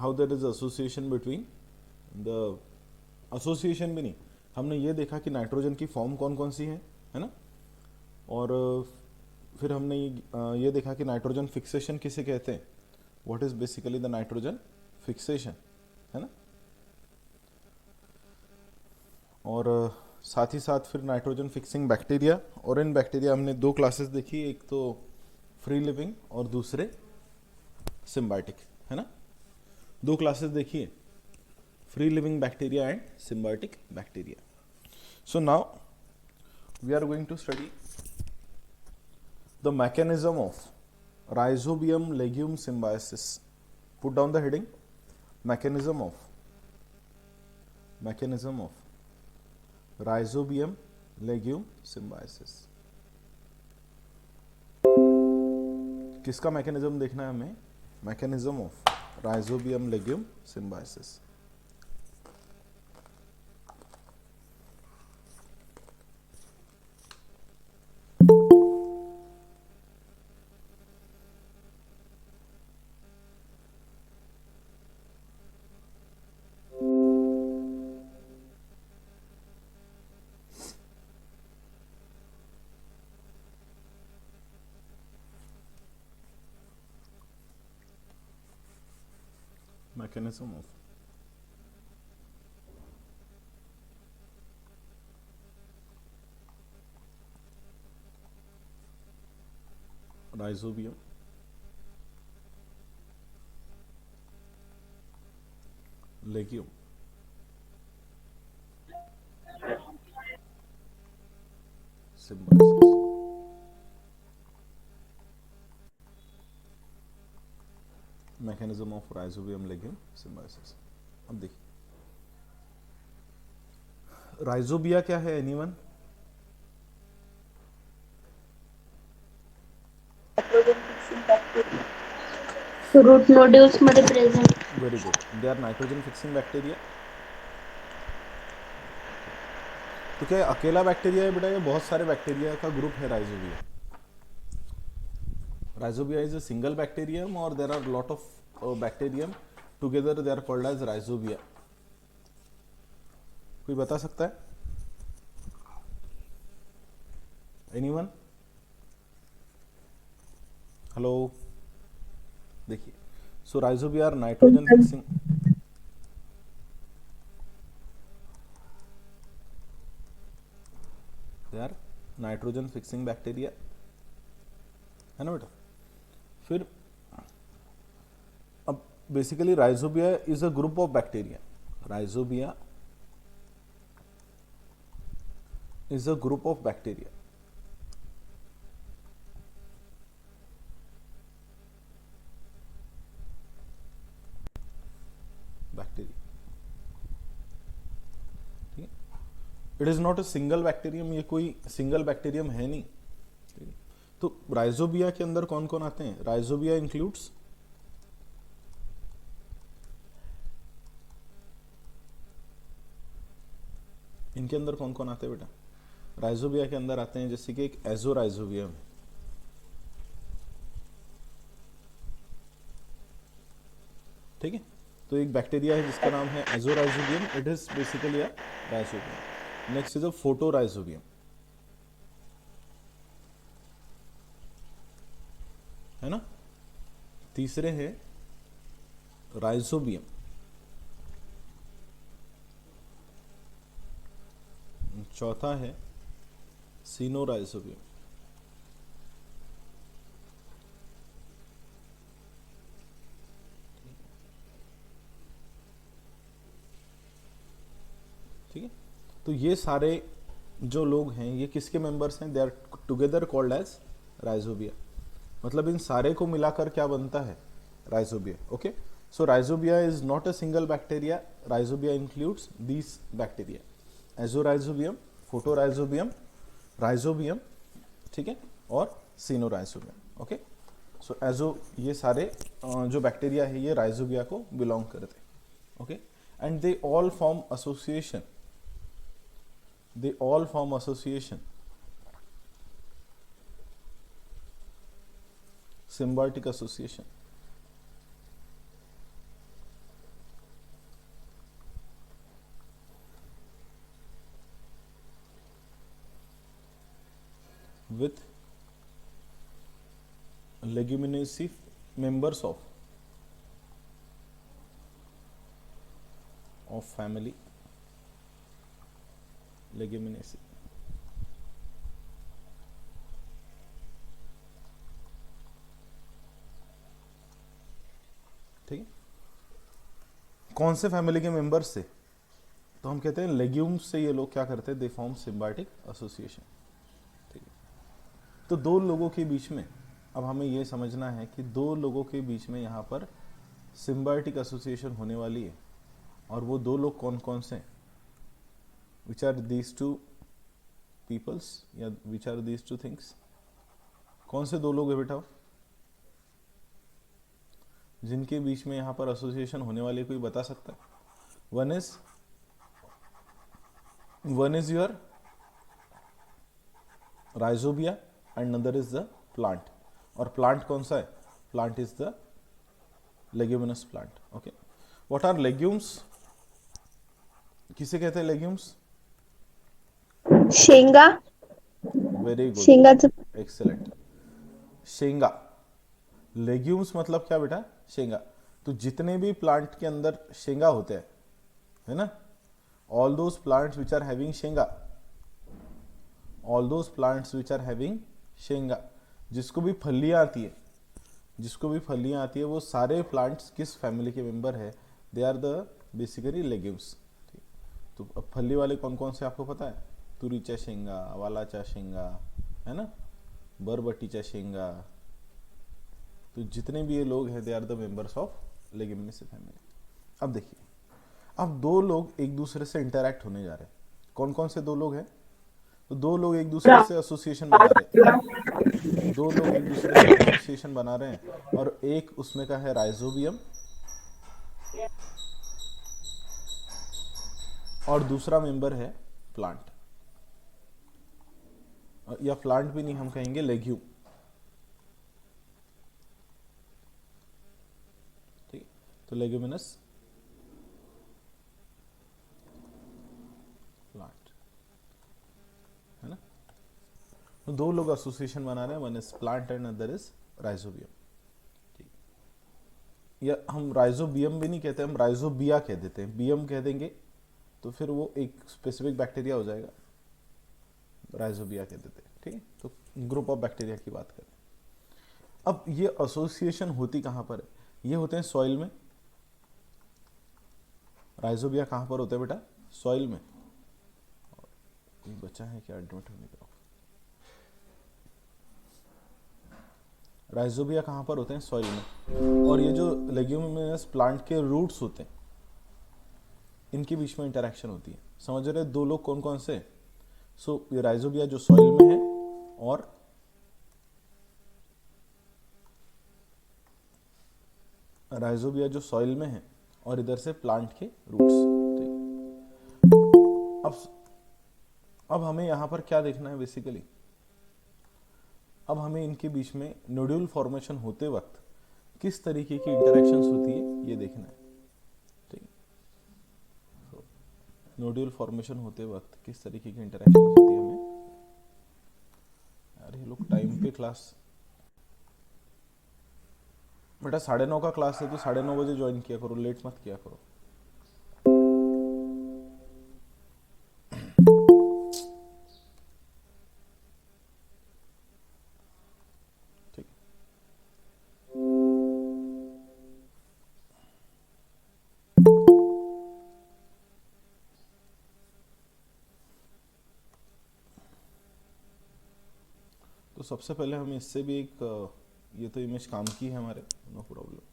How there is association between the, association भी नहीं, हमने ये देखा कि नाइट्रोजन की फॉर्म कौन कौन सी है ना। और फिर हमने ये देखा कि नाइट्रोजन फिक्सेशन किसे कहते हैं, what is basically the nitrogen fixation, है ना। और साथ ही साथ फिर नाइट्रोजन फिक्सिंग बैक्टीरिया, और इन बैक्टीरिया हमने दो क्लासेस देखी, एक तो फ्री लिविंग और दूसरे सिम्बायोटिक, है ना। दो क्लासेस देखिए, free living bacteria and symbiotic bacteria. So now we are going to study the mechanism of Rhizobium legume symbiosis. Put down the heading, mechanism of Rhizobium legume symbiosis. किसका mechanism देखना है हमें, mechanism of rhizobium legume symbiosis. mechanism of Rhizobium legume symbiosis. Mechanism of rhizobium legume symbiosis. अब देखिए rhizobia क्या है, anyone? Root nodules मध्ये present. Very good, they are nitrogen fixing bacteria. तो क्या अकेला बैक्टीरिया है बेटा, ये बहुत सारे बैक्टीरिया का ग्रुप है rhizobia. Rhizobia is a single bacterium और there are lot of bacterium together, they are called as rhizobia. कोई बता सकता है, एनीवन? हेलो, देखिए, so rhizobia are nitrogen fixing, they are nitrogen fixing bacteria, है ना बेटा. फिर अब basically rhizobia is a group of bacteria, rhizobia is a group of bacteria. Bacteria, ठीक है. It is not a single bacterium, ये कोई सिंगल बैक्टीरियम है नहीं. ठीक है? तो राइजोबिया के अंदर कौन कौन आते हैं, राइजोबिया इंक्लूड्स इनके अंदर कौन कौन आते हैं बेटा, राइजोबिया के अंदर आते हैं जैसे कि एक एजोराइजोबियम है, ठीक है. तो एक बैक्टीरिया है जिसका नाम है azorhizobium, it is basically a rhizobium. Next is a photorhizobium, है ना. तीसरे है राइजोबियम, चौथा है सीनोराइजोबियम. ठीक है. तो ये सारे जो लोग हैं ये किसके मेंबर्स हैं, they are together called as rhizobia. मतलब इन सारे को मिलाकर क्या बनता है, rhizobia. Okay, so rhizobia is not a single bacteria, rhizobia includes these bacteria, azorhizobium, photorhizobium, rhizobium, ठीक है, और सीनोराइजोबियम. ओके, सो एजो ये सारे जो बैक्टीरिया है ये राइजोबिया को बिलोंग करते हैं. Okay, and they all form association, they all form association, symbiotic association. Leguminosae members of family, Leguminosae. ठीक है, कौन से फैमिली के मेंबर्स से? तो हम कहते हैं लेग्यूम्स से ये लोग क्या करते हैं, दे फॉर्म सिम्बायोटिक एसोसिएशन। ठीक है, तो दो लोगों के बीच में, अब हमें ये समझना है कि दो लोगों के बीच में यहाँ पर सिम्बायोटिक एसोसिएशन होने वाली है, और वो दो लोग कौन कौन से हैं? Which are these two peoples, या which are these two things? कौन से दो लोग है बेटा जिनके बीच में यहाँ पर एसोसिएशन होने वाली, कोई बता सकता है? One is your rhizobia and another is the plant. और प्लांट कौन सा है? Plant is the leguminous plant. Okay, what are legumes? किसे कहते हैं लेग्यूम्स? शेंगा। वेरी गुड, शेंगाचं एक्सेलेंट। शेंगा, लेग्यूम्स मतलब क्या बेटा? शेंगा। तो जितने भी प्लांट के अंदर शेंगा होते हैं, है ना, all those plants which are having शेंगा, all those plants which are having शेंगा, जिसको भी फलियां आती है, जिसको भी फलियां आती है, वो सारे प्लांट्स किस फैमिली के मेंबर है? They are the basically legumes. तो अब फली वाले कौन कौन से आपको पता है? तुरीच्या शेंगा, वालाच्या शेंगा, है ना, बरबटीच्या शेंगा। तो जितने भी ये लोग हैं, they are the members of Leguminosae family. अब देखिए, अब दो लोग एक दूसरे से इंटरैक्ट होने जा रहे हैं। कौन कौन से दो लोग हैं? तो दो लोग एक दूसरे से एसोसिएशन बना रहे हैं, दो लोग एक दूसरे से एसोसिएशन बना रहे हैं, और एक उसमें का है राइजोबियम, और दूसरा मेंबर है प्लांट, या प्लांट भी नहीं, हम कहेंगे लेग्यूम। ठीक, तो लेग्यूमिनस प्लांट, है ना। तो दो लोग एसोसिएशन बना रहे हैं, one is plant and other is rhizobium. ठीक, या हम राइजोबियम भी नहीं कहते, हम राइजोबिया कह देते हैं। बियम कह देंगे तो फिर वो एक स्पेसिफिक बैक्टीरिया हो जाएगा, राइजोबिया कह देते हैं। ठीक है, तो ग्रुप ऑफ बैक्टीरिया की बात करें। अब ये एसोसिएशन होती कहाँ पर है? ये होते हैं सॉइल में। राइजोबिया कहाँ पर होते हैं बेटा? सॉइल में। कोई बच्चा है क्या एडमिट होने का? राइजोबिया कहाँ पर होते हैं? सॉइल में। और ये जो लेग्यूमिनस प्लांट के रूट्स होते हैं, इनके बीच में इंटरेक्शन होती है। समझ रहे दो लोग कौन कौन से? सो ये राइजोबिया जो सॉइल में है, और राइजोबिया जो सॉइल में है, और इधर से प्लांट के रूट्स। अब हमें यहां पर क्या देखना है बेसिकली? अब हमें इनके बीच में नोड्यूल फॉर्मेशन होते वक्त किस तरीके की इंटरेक्शंस होती है, ये देखना है। ठीक, तो नोड्यूल फॉर्मेशन होते वक्त किस तरीके की इंटरेक्शंस होती है हमें। यार ये लोग टाइम पे क्लास, बेटा 9:30 का क्लास है तो 9:30 बजे ज्वाइन किया करो, लेट मत किया करो। ठीक, तो सबसे पहले हम इससे भी एक, ये तो इमेज काम की है हमारे, नो प्रॉब्लम।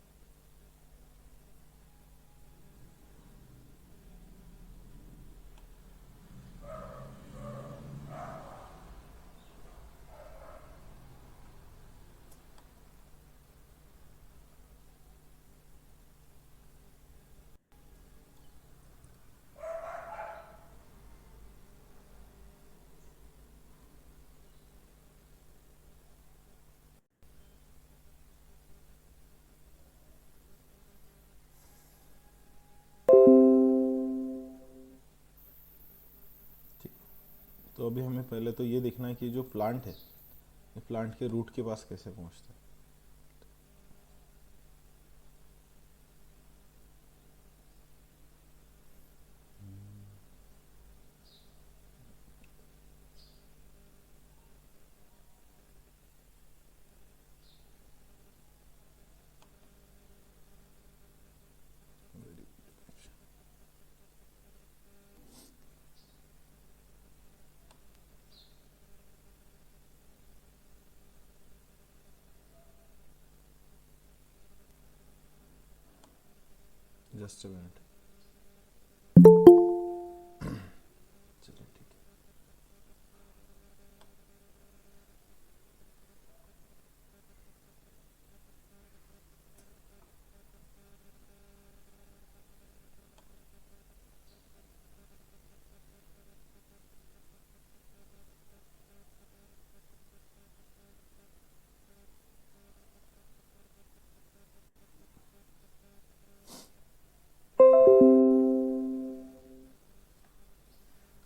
तो अभी हमें पहले तो ये देखना है कि जो प्लांट है, ये प्लांट के रूट के पास कैसे पहुंचता है। Just a minute. चलिए ठीक है।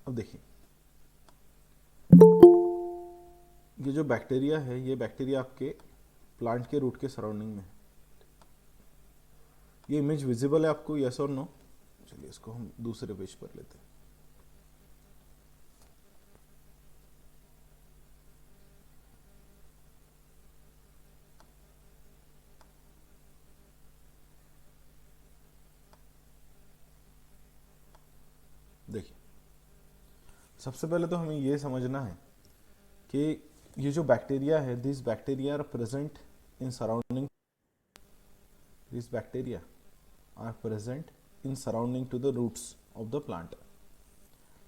अब देखिए, ये जो बैक्टीरिया है, ये बैक्टीरिया आपके प्लांट के रूट के सराउंडिंग में है। ये इमेज विजिबल है आपको, यस और नो? चलिए इसको हम दूसरे पेज पर लेते हैं। देखिए, सबसे पहले तो हमें ये समझना है कि ये जो बैक्टीरिया है, this bacteria are present in surrounding, this bacteria are present in surrounding to the roots of the plant.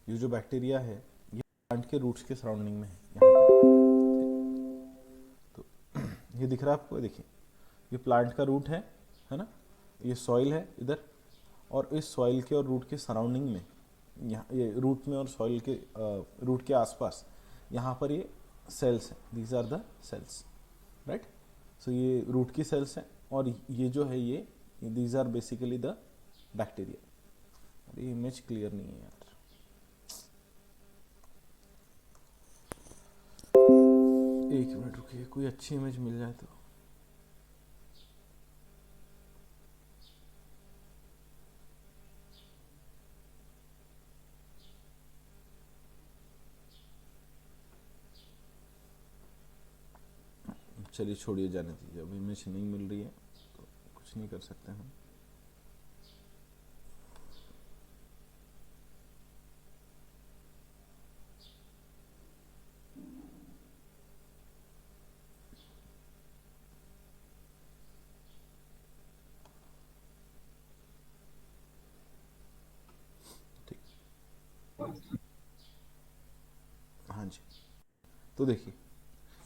ये जो बैक्टीरिया है ये प्लांट के रूट्स के सराउंडिंग में है, यहाँ पे। तो ये दिख रहा है आपको, देखिए ये प्लांट का रूट है ना, ये सॉइल है इधर, और इस सॉइल के और रूट के सराउंडिंग में, यहाँ ये रूट में और सॉइल के रूट के आसपास यहाँ पर ये सेल्स हैं, these are the cells, right. So ये रूट की सेल्स हैं, और ये जो है ये these are basically the bacteria. अरे इमेज क्लियर नहीं है यार, एक मिनट रुकिए, कोई अच्छी इमेज मिल जाए तो। चलिए छोड़िए, जाने दीजिए, अब इमेज नहीं मिल रही है तो कुछ नहीं कर सकते हम। ठीक, हाँ जी। तो देखिए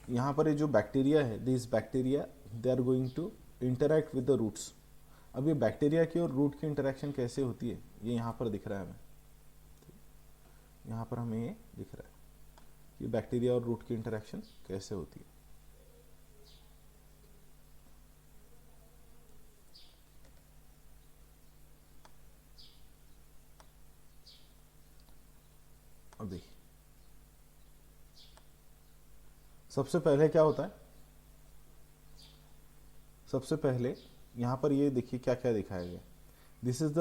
यहाँ पर ये जो बैक्टीरिया है, this bacteria they are going to interact with the roots. अब ये बैक्टीरिया की और रूट की इंटरेक्शन कैसे होती है, ये यहाँ पर दिख रहा है हमें, यहाँ पर हमें ये दिख रहा है कि बैक्टीरिया और रूट की इंटरेक्शन कैसे होती है। अब देखिए, सबसे पहले क्या होता है, सबसे पहले यहाँ पर ये देखिए क्या क्या दिखाया गया। This is the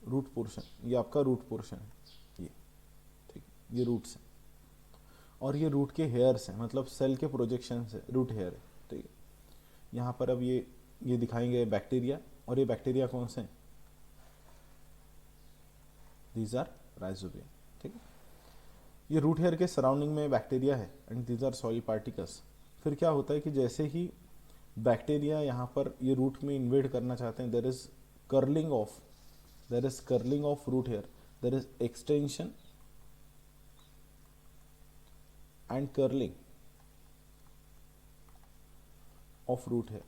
root portion, ये आपका रूट पोर्शन है, ये ठीक, ये रूट्स है, और ये रूट के हेयर्स हैं, मतलब सेल के प्रोजेक्शन है, रूट हेयर है, ठीक है। यहाँ पर अब ये दिखाएंगे बैक्टीरिया, और ये बैक्टीरिया कौन से हैं, दीज आर राइजोबियम, ठीक है। ये रूट हेयर के सराउंडिंग में बैक्टीरिया है, and these are soil particles. फिर क्या होता है कि जैसे ही बैक्टीरिया यहाँ पर ये रूट में इन्वेड करना चाहते हैं, there is curling of root hair, there is extension and curling of root hair.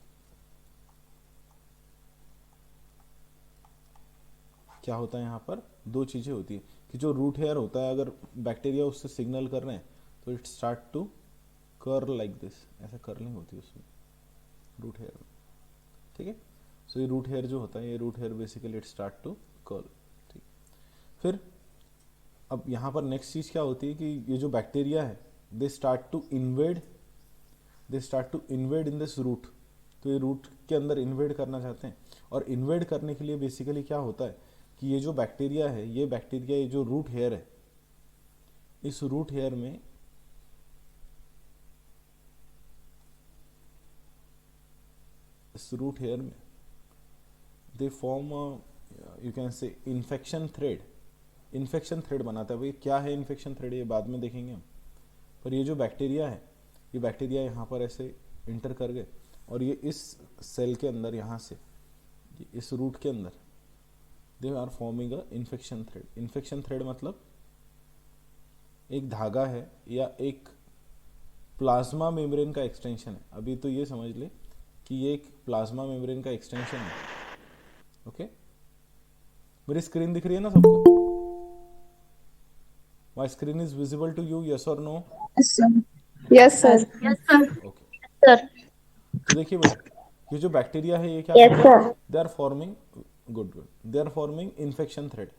क्या होता है यहाँ पर, दो चीजें होती है कि जो रूट हेयर होता है, अगर बैक्टीरिया उससे सिग्नल कर रहे हैं तो it start to curl like this, ऐसा कर्लिंग होती है उसमें रूट हेयर में, ठीक है। सो ये रूट हेयर जो होता है, ये root hair basically it start to curl, ठीक। फिर अब यहाँ पर नेक्स्ट चीज क्या होती है कि ये जो बैक्टीरिया है, they start to invade in this root. तो ये रूट के अंदर इन्वेड करना चाहते हैं, और इन्वेड करने के लिए बेसिकली क्या होता है कि ये जो बैक्टीरिया है, ये बैक्टीरिया, ये जो रूट हेयर है, इस रूट हेयर में they form, you can say infection thread बनाता है। भाई क्या है इन्फेक्शन थ्रेड, ये बाद में देखेंगे हम। पर ये जो बैक्टीरिया है, ये बैक्टीरिया यहाँ पर ऐसे इंटर कर गए, और ये इस सेल के अंदर, यहाँ से इस रूट के अंदर they are forming a infection thread. Infection thread मतलब एक धागा है या एक प्लाज्मा मेम्ब्रेन का एक्सटेंशन है। अभी तो ये समझ ले कि ये एक प्लाज्मा मेम्ब्रेन का एक्सटेंशन है। ओके, मेरी स्क्रीन दिख रही है ना सबको? My screen is visible to you, yes और no? Yes, sir. Yes, sir. Yes, sir. Okay, Sir. तो देखिए बेटा, ये जो बैक्टीरिया है ये क्या Yes, कर रहे sir. हैं? They are forming, good good, they are forming infection thread.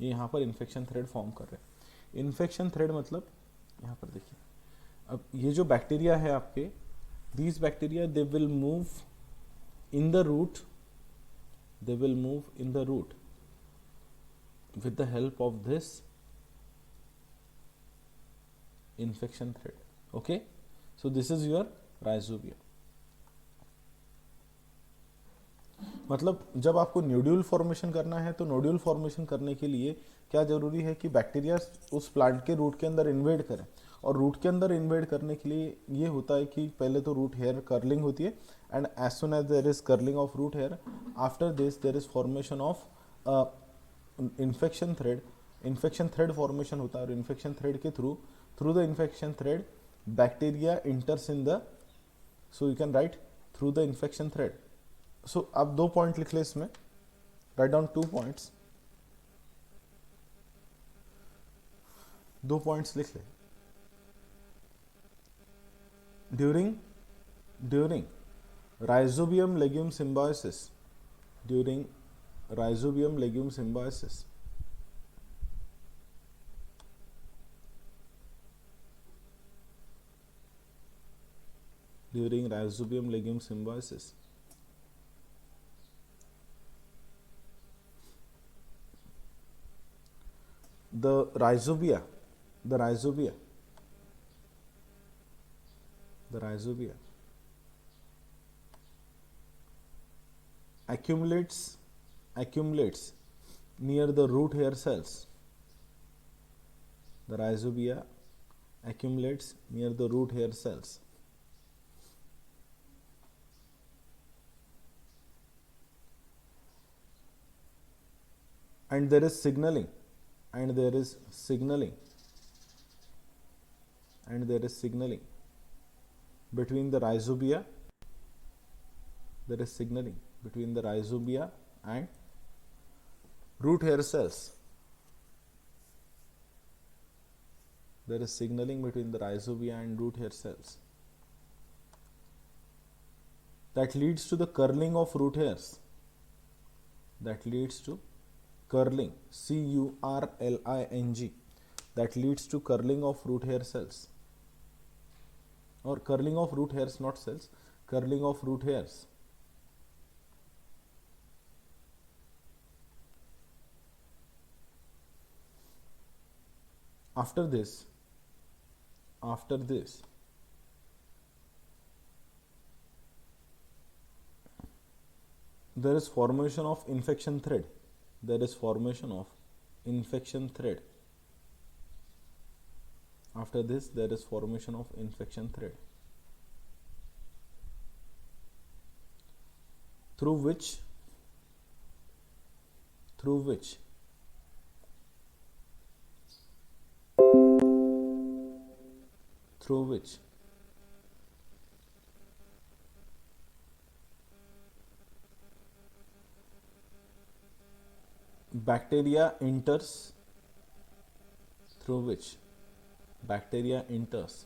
ये यहाँ पर इन्फेक्शन थ्रेड फॉर्म कर रहे हैं। इन्फेक्शन थ्रेड मतलब यहाँ पर देखिए, अब ये जो बैक्टीरिया है आपके, these bacteria they will move in the root, they will move in the root with the help of this infection thread. Okay, so this is your rhizobia. मतलब जब आपको नोड्यूल फॉर्मेशन करना है तो नोड्यूल फॉर्मेशन करने के लिए क्या जरूरी है कि बैक्टीरिया उस प्लांट के रूट के अंदर इन्वेड करें। और रूट के अंदर इन्वेड करने के लिए ये होता है कि पहले तो रूट हेयर कर्लिंग होती है, and as soon as there is curling of root hair, after this there is formation of infection thread. Infection thread formation होता है और इन्फेक्शन थ्रेड के through the infection thread bacteria enters in the, so you can write through the infection thread. So आप 2 point लिख ले इसमें, write down 2 points, 2 points लिख ले। during rhizobium legume symbiosis, during rhizobium legume symbiosis, during rhizobium legume symbiosis, the rhizobia accumulates near the root hair cells. The rhizobia accumulates near the root hair cells. And there is signaling, between the rhizobia, there is signaling between the rhizobia and root hair cells. There is signaling between the rhizobia and root hair cells that leads to the curling of root hairs. That leads to curling, C-U-R-L-I-N-G, that leads to curling of root hair cells, or curling of root hairs, not cells, curling of root hairs. After this, there is formation of infection thread. After this, there is formation of infection thread, through which bacteria enters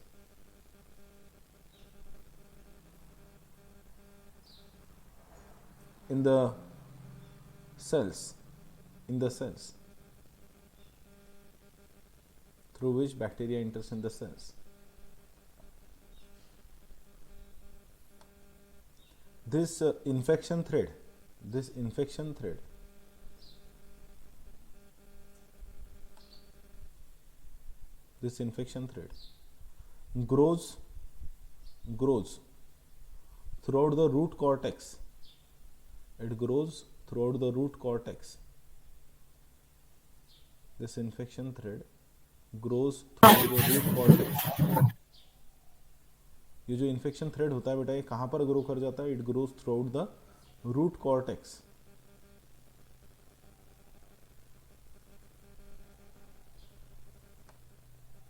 in the cells, through which bacteria enters in the cells. This infection thread grows throughout the root cortex. It grows throughout the root cortex. This infection thread grows throughout the root cortex. ये जो infection thread होता है बेटा, ये कहाँ पर grow कर जाता है? It grows throughout the root cortex.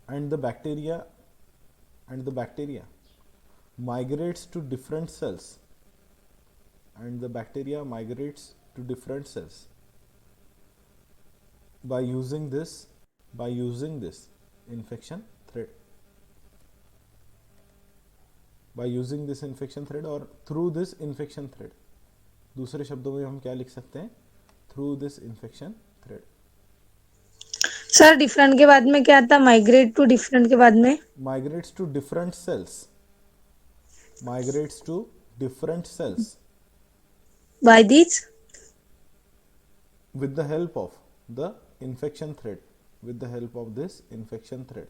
and the bacteria migrates to different cells, and the bacteria migrates to different cells by using this infection thread, or through this infection thread. दूसरे शब्दों में हम क्या लिख सकते हैं? Through this infection thread. Sir different के बाद में क्या आता? माइग्रेट टू डिफरेंट के बाद में Migrates to different cells. Migrates to different cells by this with the help of the infection thread. With the help of this infection thread.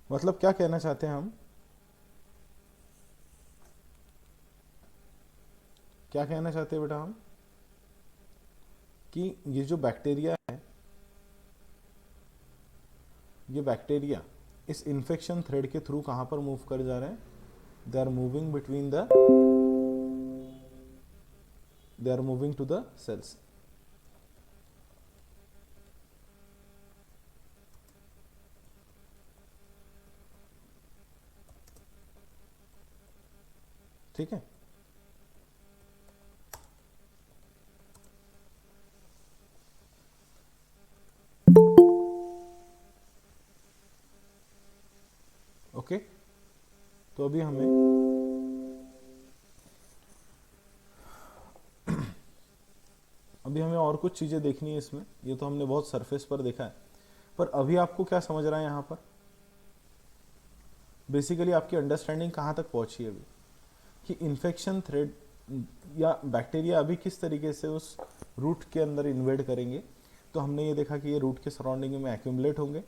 मतलब क्या कहना चाहते हैं हम? क्या कहना चाहते हैं बेटा हम? कि ये जो बैक्टीरिया है, ये बैक्टीरिया इस इन्फेक्शन थ्रेड के थ्रू कहां पर मूव कर जा रहे हैं? They are moving between the they are moving to the cells. ठीक है. ओके, तो अभी हमें और कुछ चीजें देखनी है इसमें. ये तो हमने बहुत सरफेस पर देखा है, पर अभी आपको क्या समझ रहा है यहां पर? बेसिकली आपकी अंडरस्टैंडिंग कहां तक पहुंची है अभी कि इन्फेक्शन थ्रेड या बैक्टीरिया अभी किस तरीके से उस रूट के अंदर इन्वेड करेंगे? तो हमने ये देखा कि ये रूट के सराउंडिंग में एक्यूमुलेट होंगे,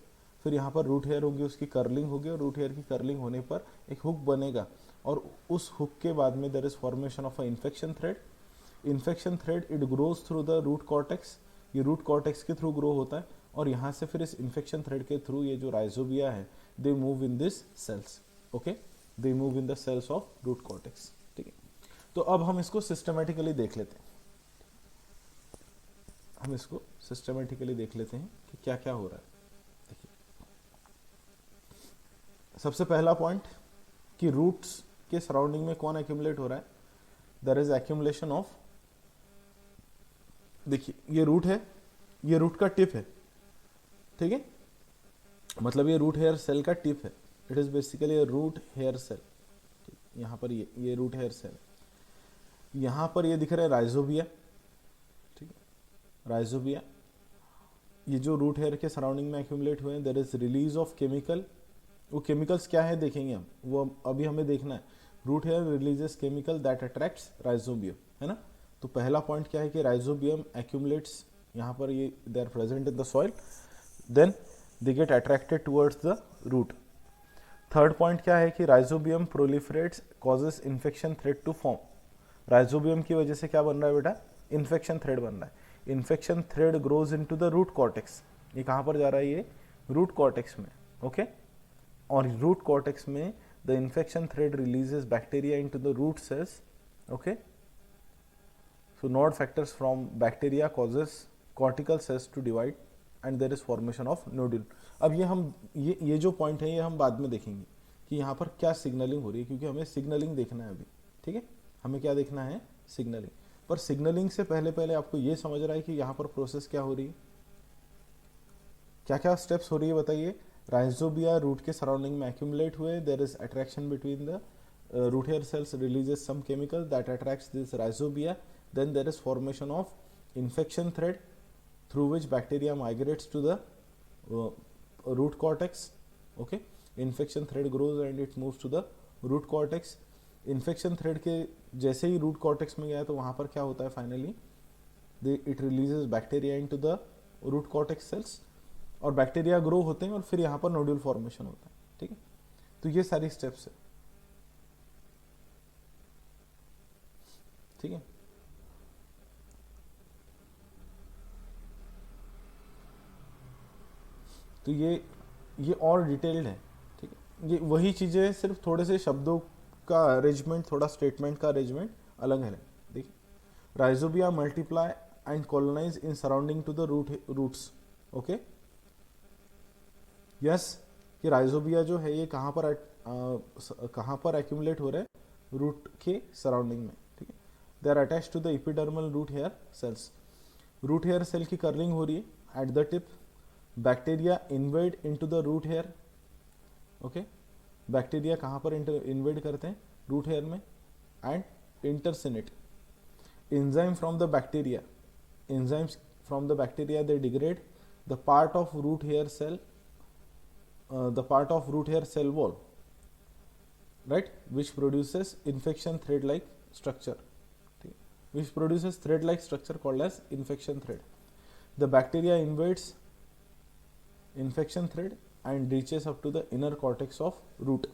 फिर यहाँ पर रूट हेयर होगी, उसकी कर्लिंग होगी, और रूट हेयर की कर्लिंग होने पर एक हुक बनेगा, और उस हुक के बाद में there is formation of a infection thread. Infection thread it grows through the root cortex. ये रूट कॉर्टेक्स के थ्रू ग्रो होता है, और यहाँ से फिर इस इन्फेक्शन थ्रेड के थ्रू ये जो राइजोबिया है they move in this cells. Okay, they move in the cells of root cortex. ठीक है, तो अब हम इसको सिस्टमेटिकली देख लेते हैं. कि क्या क्या हो रहा है. देखिए, सबसे पहला पॉइंट कि रूट्स के सराउंडिंग में कौन एक्यूमुलेट हो रहा है? There is accumulation of. देखिए, ये रूट है, ये रूट का टिप है. ठीक है, मतलब ये रूट हेयर सेल का टिप है. It is basically a root hair cell. यहाँ पर ये रूट हेयर सेल, यहाँ पर ये दिख रहा है राइजोबिया. ठीक है, राइजोबिया ये जो रूट हेयर के सराउंडिंग में एक्यूमुलेट हुए हैं, there is release of chemical. वो केमिकल्स क्या है देखेंगे हम, वो अभी हमें देखना है. Root hair releases chemical that attracts rhizobium, है ना. तो पहला पॉइंट क्या है कि राइजोबियम एक्यूमुलेट्स, यहाँ पर ये they are present in the soil, then they get attracted towards the root. Third point क्या है कि Rhizobium proliferates causes infection thread to form. Rhizobium की वजह से क्या बन रहा है बेटा? इन्फेक्शन थ्रेड बन रहा है. Infection thread grows into the root cortex. ये कहाँ पर जा रहा है? ये रूट कॉर्टेक्स में. ओके, और रूट कॉर्टेक्स में the infection thread releases bacteria into the root cells. Okay, so node factors from bacteria causes cortical cells to divide and there is formation of nodule. अब ये हम ये जो point है ये हम बाद में देखेंगे कि यहाँ पर क्या सिग्नलिंग हो रही है, क्योंकि हमें सिग्नलिंग देखना है अभी. ठीक है, हमें क्या देखना है? सिग्नलिंग. पर सिग्नलिंग से पहले आपको ये समझ रहा है कि यहाँ पर प्रोसेस क्या हो रही है, क्या क्या स्टेप्स हो रही है बताइए. राइजोबिया रूट के सराउंडिंग में एक्यूमुलेट हुए, there is attraction between the root hair cells releases some chemical that attracts this rhizobia. Then there is formation of infection thread through which bacteria migrates to the root cortex. Okay, infection thread grows and it moves to the root cortex. infection thread के जैसे ही root cortex में गया तो वहाँ पर क्या होता है finally? it releases bacteria into the root cortex cells, और बैक्टीरिया ग्रो होते हैं और फिर यहाँ पर नोड्यूल फॉर्मेशन होता है. ठीक है, तो ये सारी स्टेप्स है. ठीक है, तो ये और डिटेल्ड है. ठीक है, ये वही चीजें, सिर्फ थोड़े से शब्दों का अरेंजमेंट, थोड़ा स्टेटमेंट का अरेंजमेंट अलग है. देखिए, rhizobia multiply and colonize in surrounding to the roots. Okay. Yes, कि राइजोबिया जो है ये कहाँ पर एक्यूमुलेट हो रहा है, रूट के सराउंडिंग में, ठीक है. They are attach to the epidermal root hair cells. Root hair cell की कर्लिंग हो रही है at the tip. Bacteria invade into the root hair. Okay, bacteria कहाँ पर इन्वेड करते हैं, रूट हेयर में, एंड इंटरसिनेट. enzyme from the bacteria, enzymes from the bacteria, they degrade the part of root hair cell, the part of root hair cell wall, right, which produces infection thread like structure, which produces thread like structure called as infection thread. The bacteria invades infection thread and reaches up to the inner cortex of root.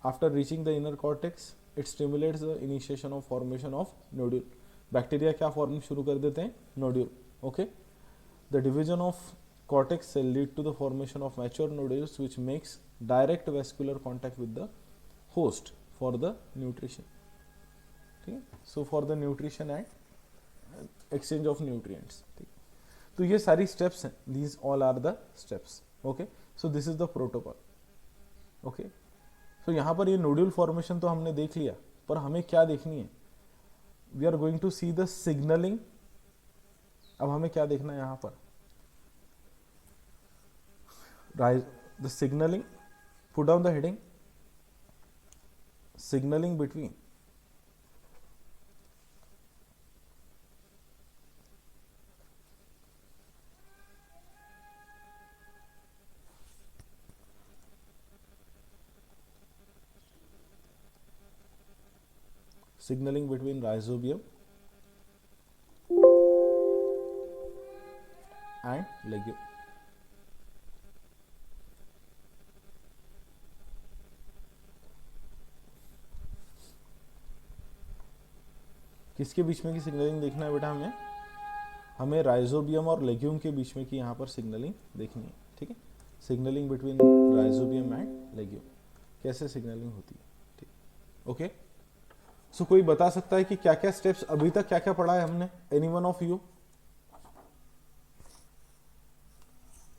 After reaching the inner cortex, it stimulates the initiation of formation of nodule. Bacteria क्या form शुरू कर देते हैं, nodule. Okay, the division of cortex cell lead to the formation of mature nodules which makes direct vascular contact with the host for the nutrition. ठीक है, so for the nutrition and exchange of nutrients. ठीक, तो ये सारी steps हैं, these all are the steps. Okay, so this is the protocol. Okay, so यहाँ पर ये नोड्यूल फॉर्मेशन तो हमने देख लिया, पर हमें क्या देखनी है, we are going to see the signaling. अब हमें क्या देखना है यहाँ पर, the signaling, put down the heading, signaling between signaling between rhizobium and legume. किसके बीच में की सिग्नलिंग देखना है बेटा, हमें राइजोबियम और लेग्यूम के बीच में की यहाँ पर सिग्नलिंग देखनी है. ठीक है, signalling between rhizobium and legume, कैसे सिग्नलिंग होती है. ठीक, ओके. सो कोई बता सकता है कि क्या क्या स्टेप्स अभी तक क्या क्या पढ़ा है हमने, anyone of you,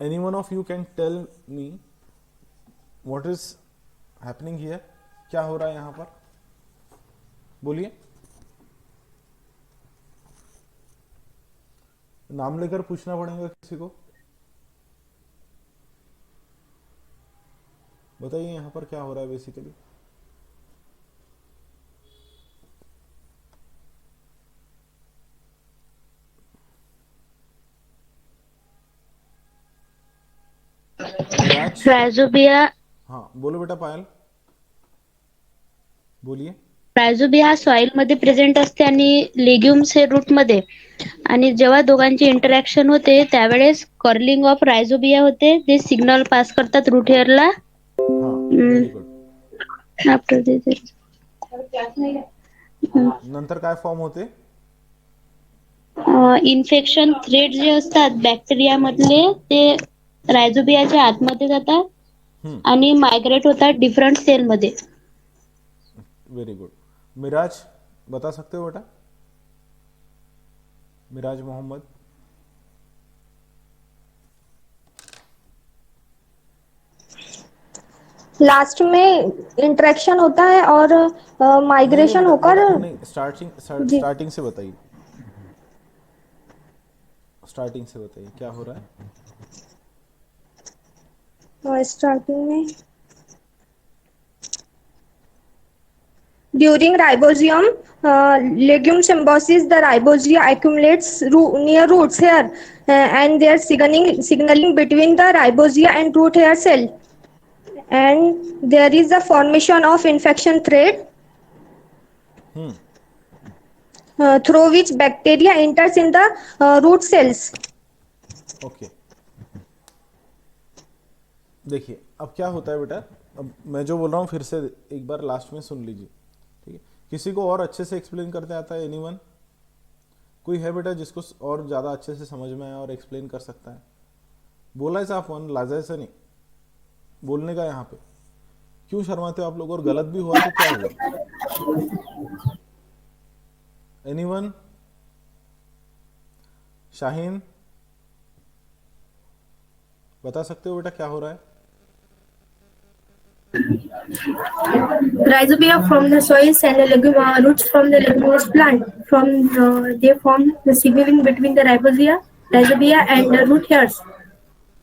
anyone of you can tell me what is happening here, क्या हो रहा है यहां पर, बोलिए. नाम लेकर पूछना पड़ेगा किसी को, बताइए यहां पर क्या हो रहा है बेसिकली. राइजोबिया. हाँ बोलो बेटा पायल, बोलिए. राइझोबिया हा सॉइल मध्ये प्रेझेंट असते आणि लेग्युम्स हे रूट मध्ये. आणि जेव्हा दोघांची इंटरॅक्शन होते त्यावेळेस कर्लिंग ऑफ राइझोबिया होते. ते सिग्नल पास करतात रूट हेअरला. हाँ व्हेरी गुड. आफ्टर दिस नंतर काय फॉर्म होते, इन्फेक्शन थ्रेड जे असतात बॅक्टेरिया मधले ते राइझोबियाच्या आतमध्ये जातात आणि मायग्रेट होतात डिफरंट सेल मध्ये. Very good. मिराज बता सकते हो बेटा, मिराज मोहम्मद. लास्ट में इंटरेक्शन होता है और माइग्रेशन होकर. नहीं, स्टार्टिंग से बताइए, स्टार्टिंग से बताइए क्या हो रहा है. स्टार्टिंग में during rhizobium legume symbiosis the ribosea accumulates near roots hair and they are signaling between the ribosea and root hair cell, and there is the formation of infection thread through which bacteria enters in the root cells. Okay देखिए अब क्या होता है बेटा, अब मैं जो बोल रहा हूँ फिर से एक बार लास्ट में सुन लीजिए. ठीक है, किसी को और अच्छे से एक्सप्लेन करते आता है, एनीवन, कोई है बेटा जिसको और ज़्यादा अच्छे से समझ में आया और एक्सप्लेन कर सकता है. बोलायचं आपण, लाजायचं नहीं, बोलने का यहाँ पे. क्यों शर्माते हो आप लोग, और गलत भी हुआ तो क्या हुआ, एनीवन. शाहीन बता सकते हो बेटा क्या हो रहा है? Rhizobia from the soils and the roots from the leguminous plant. They form the signaling between the rhizobia and the root hairs.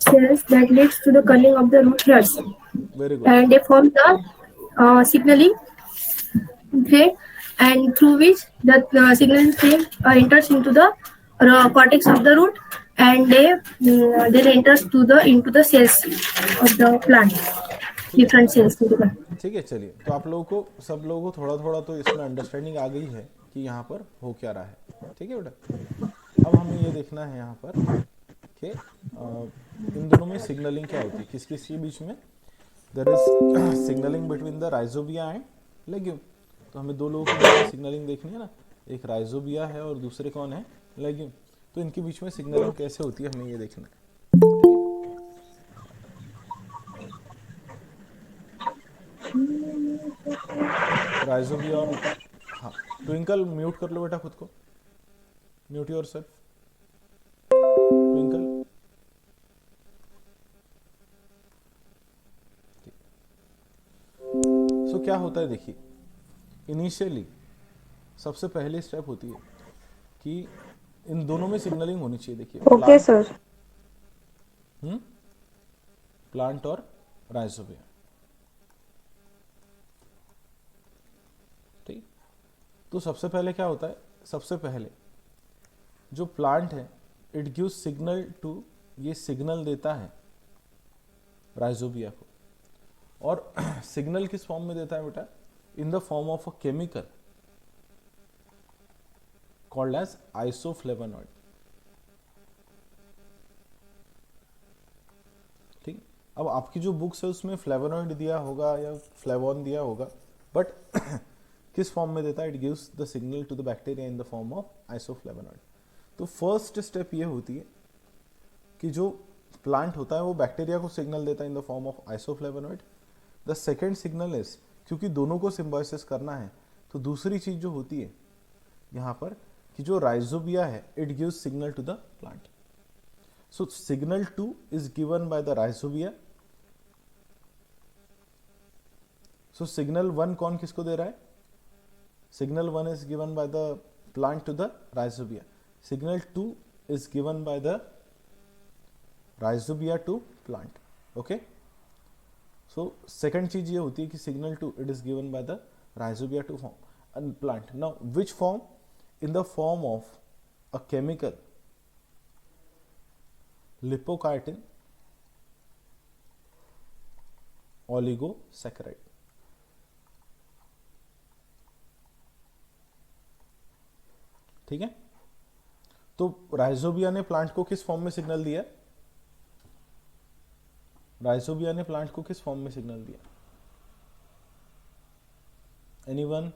Cells that leads to the curling of the root hairs, very good. and they form the signaling thread, and through which the signaling thread enters into the cortex of the root, and they then enters into the cells of the plant, different cells into the. ठीक है, चलिए. तो आप लोगों को, सब लोगों को थोड़ा थोड़ा तो इसमें अंडरस्टैंडिंग आ गई है कि यहाँ पर हो क्या रहा है. ठीक है बेटा. अब हमें ये देखना है यहाँ पर कि इन दोनों में सिग्नलिंग क्या होती है, किस किस के बीच में. There is signalling between the rhizobia and legume. तो हमें दो लोगों के बीच में सिग्नलिंग देखनी है ना. एक राइजोबिया है और दूसरे कौन है? लेग्यूम. तो इनके बीच में सिग्नलिंग कैसे होती है हमें ये देखना है. राइजोबिया और, हाँ, ट्विंकल म्यूट कर लो बेटा खुद को. Mute yourself twinkle. सो क्या होता है देखिए. इनिशियली सबसे पहली स्टेप होती है कि इन दोनों में सिग्नलिंग होनी चाहिए. देखिए Okay, sir. प्लांट और राइजोबिया. ठीक. तो सबसे पहले क्या होता है, सबसे पहले जो प्लांट है इट गिव्स सिग्नल टू, ये सिग्नल देता है राइजोबिया को. और सिग्नल किस फॉर्म में देता है बेटा? In the form of a chemical called as isoflavonoid. ठीक. अब आपकी जो बुक्स है उसमें फ्लेवोनॉइड दिया होगा या फ्लेवोन दिया होगा, बट किस फॉर्म में देता है? It gives the signal to the bacteria in the form of isoflavonoid. तो फर्स्ट स्टेप ये होती है कि जो प्लांट होता है वो बैक्टीरिया को सिग्नल देता है in the form of isoflavonoid. The second signal is, क्योंकि दोनों को सिम्बायोसिस करना है, तो दूसरी चीज जो होती है यहाँ पर कि जो राइजोबिया है it gives signal to the plant. So signal 2 is given by the rhizobia. So signal 1 कौन किसको दे रहा है? Signal 1 is given by the plant to the rhizobia. Signal 2 is given by the rhizobia to plant. Okay. So second चीज ये होती है कि signal 2 it is given by the rhizobia to form plant. Now which form? in the form of a chemical lipochitin oligosaccharide. ठीक है. तो rhizobia ने plant को किस फॉर्म में सिग्नल दिया? राइजोबिया ने प्लांट को किस फॉर्म में सिग्नल दिया? एनीवन?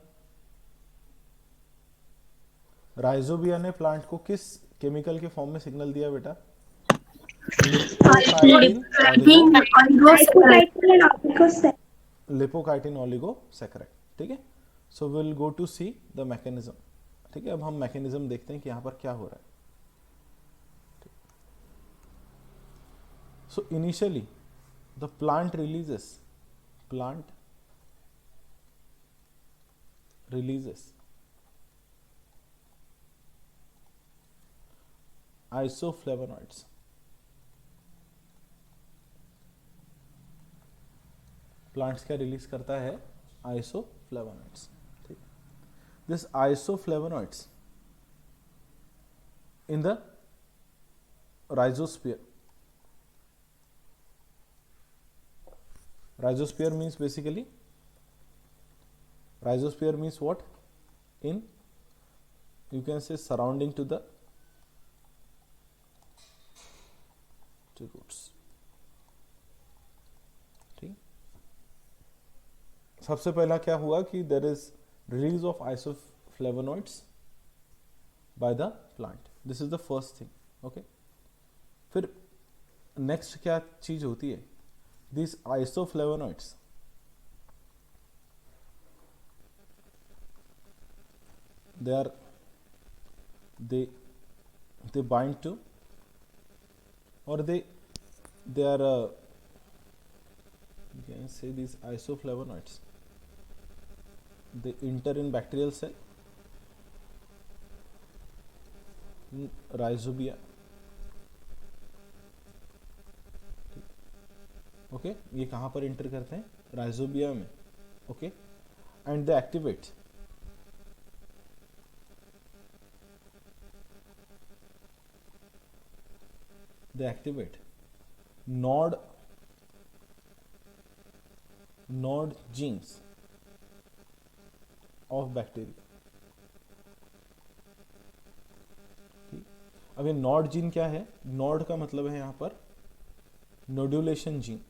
राइजोबिया ने प्लांट को किस केमिकल के फॉर्म में सिग्नल दिया बेटा? Lipochitin oligosaccharide. ठीक है. So will go to see the mechanism. ठीक है. अब हम मैकेनिज्म देखते हैं कि यहां पर क्या हो रहा है. So initially the plant releases isoflavonoids. Plants क्या रिलीज करता है? आइसोफ्लेवोनॉइड्स. ठीक. This isoflavonoids in the rhizosphere. Rhizosphere means basically, rhizosphere means what? In, you can say, surrounding to the roots. ठीक. सबसे पहला क्या हुआ कि there is release of isoflavonoids by the plant. This is the first thing. Okay. फिर next क्या चीज होती है? This isoflavonoids they they bind to, or they are you can say these isoflavonoids, they enter in bacterial cell, rhizobia. Okay ये कहाँ पर inter करते हैं? राइजोबिया में. Okay and they activate nod genes of bacteria. ठीक. अब ये Nord gene क्या है? नॉड का मतलब है यहाँ पर नोड्यूलेशन जीन.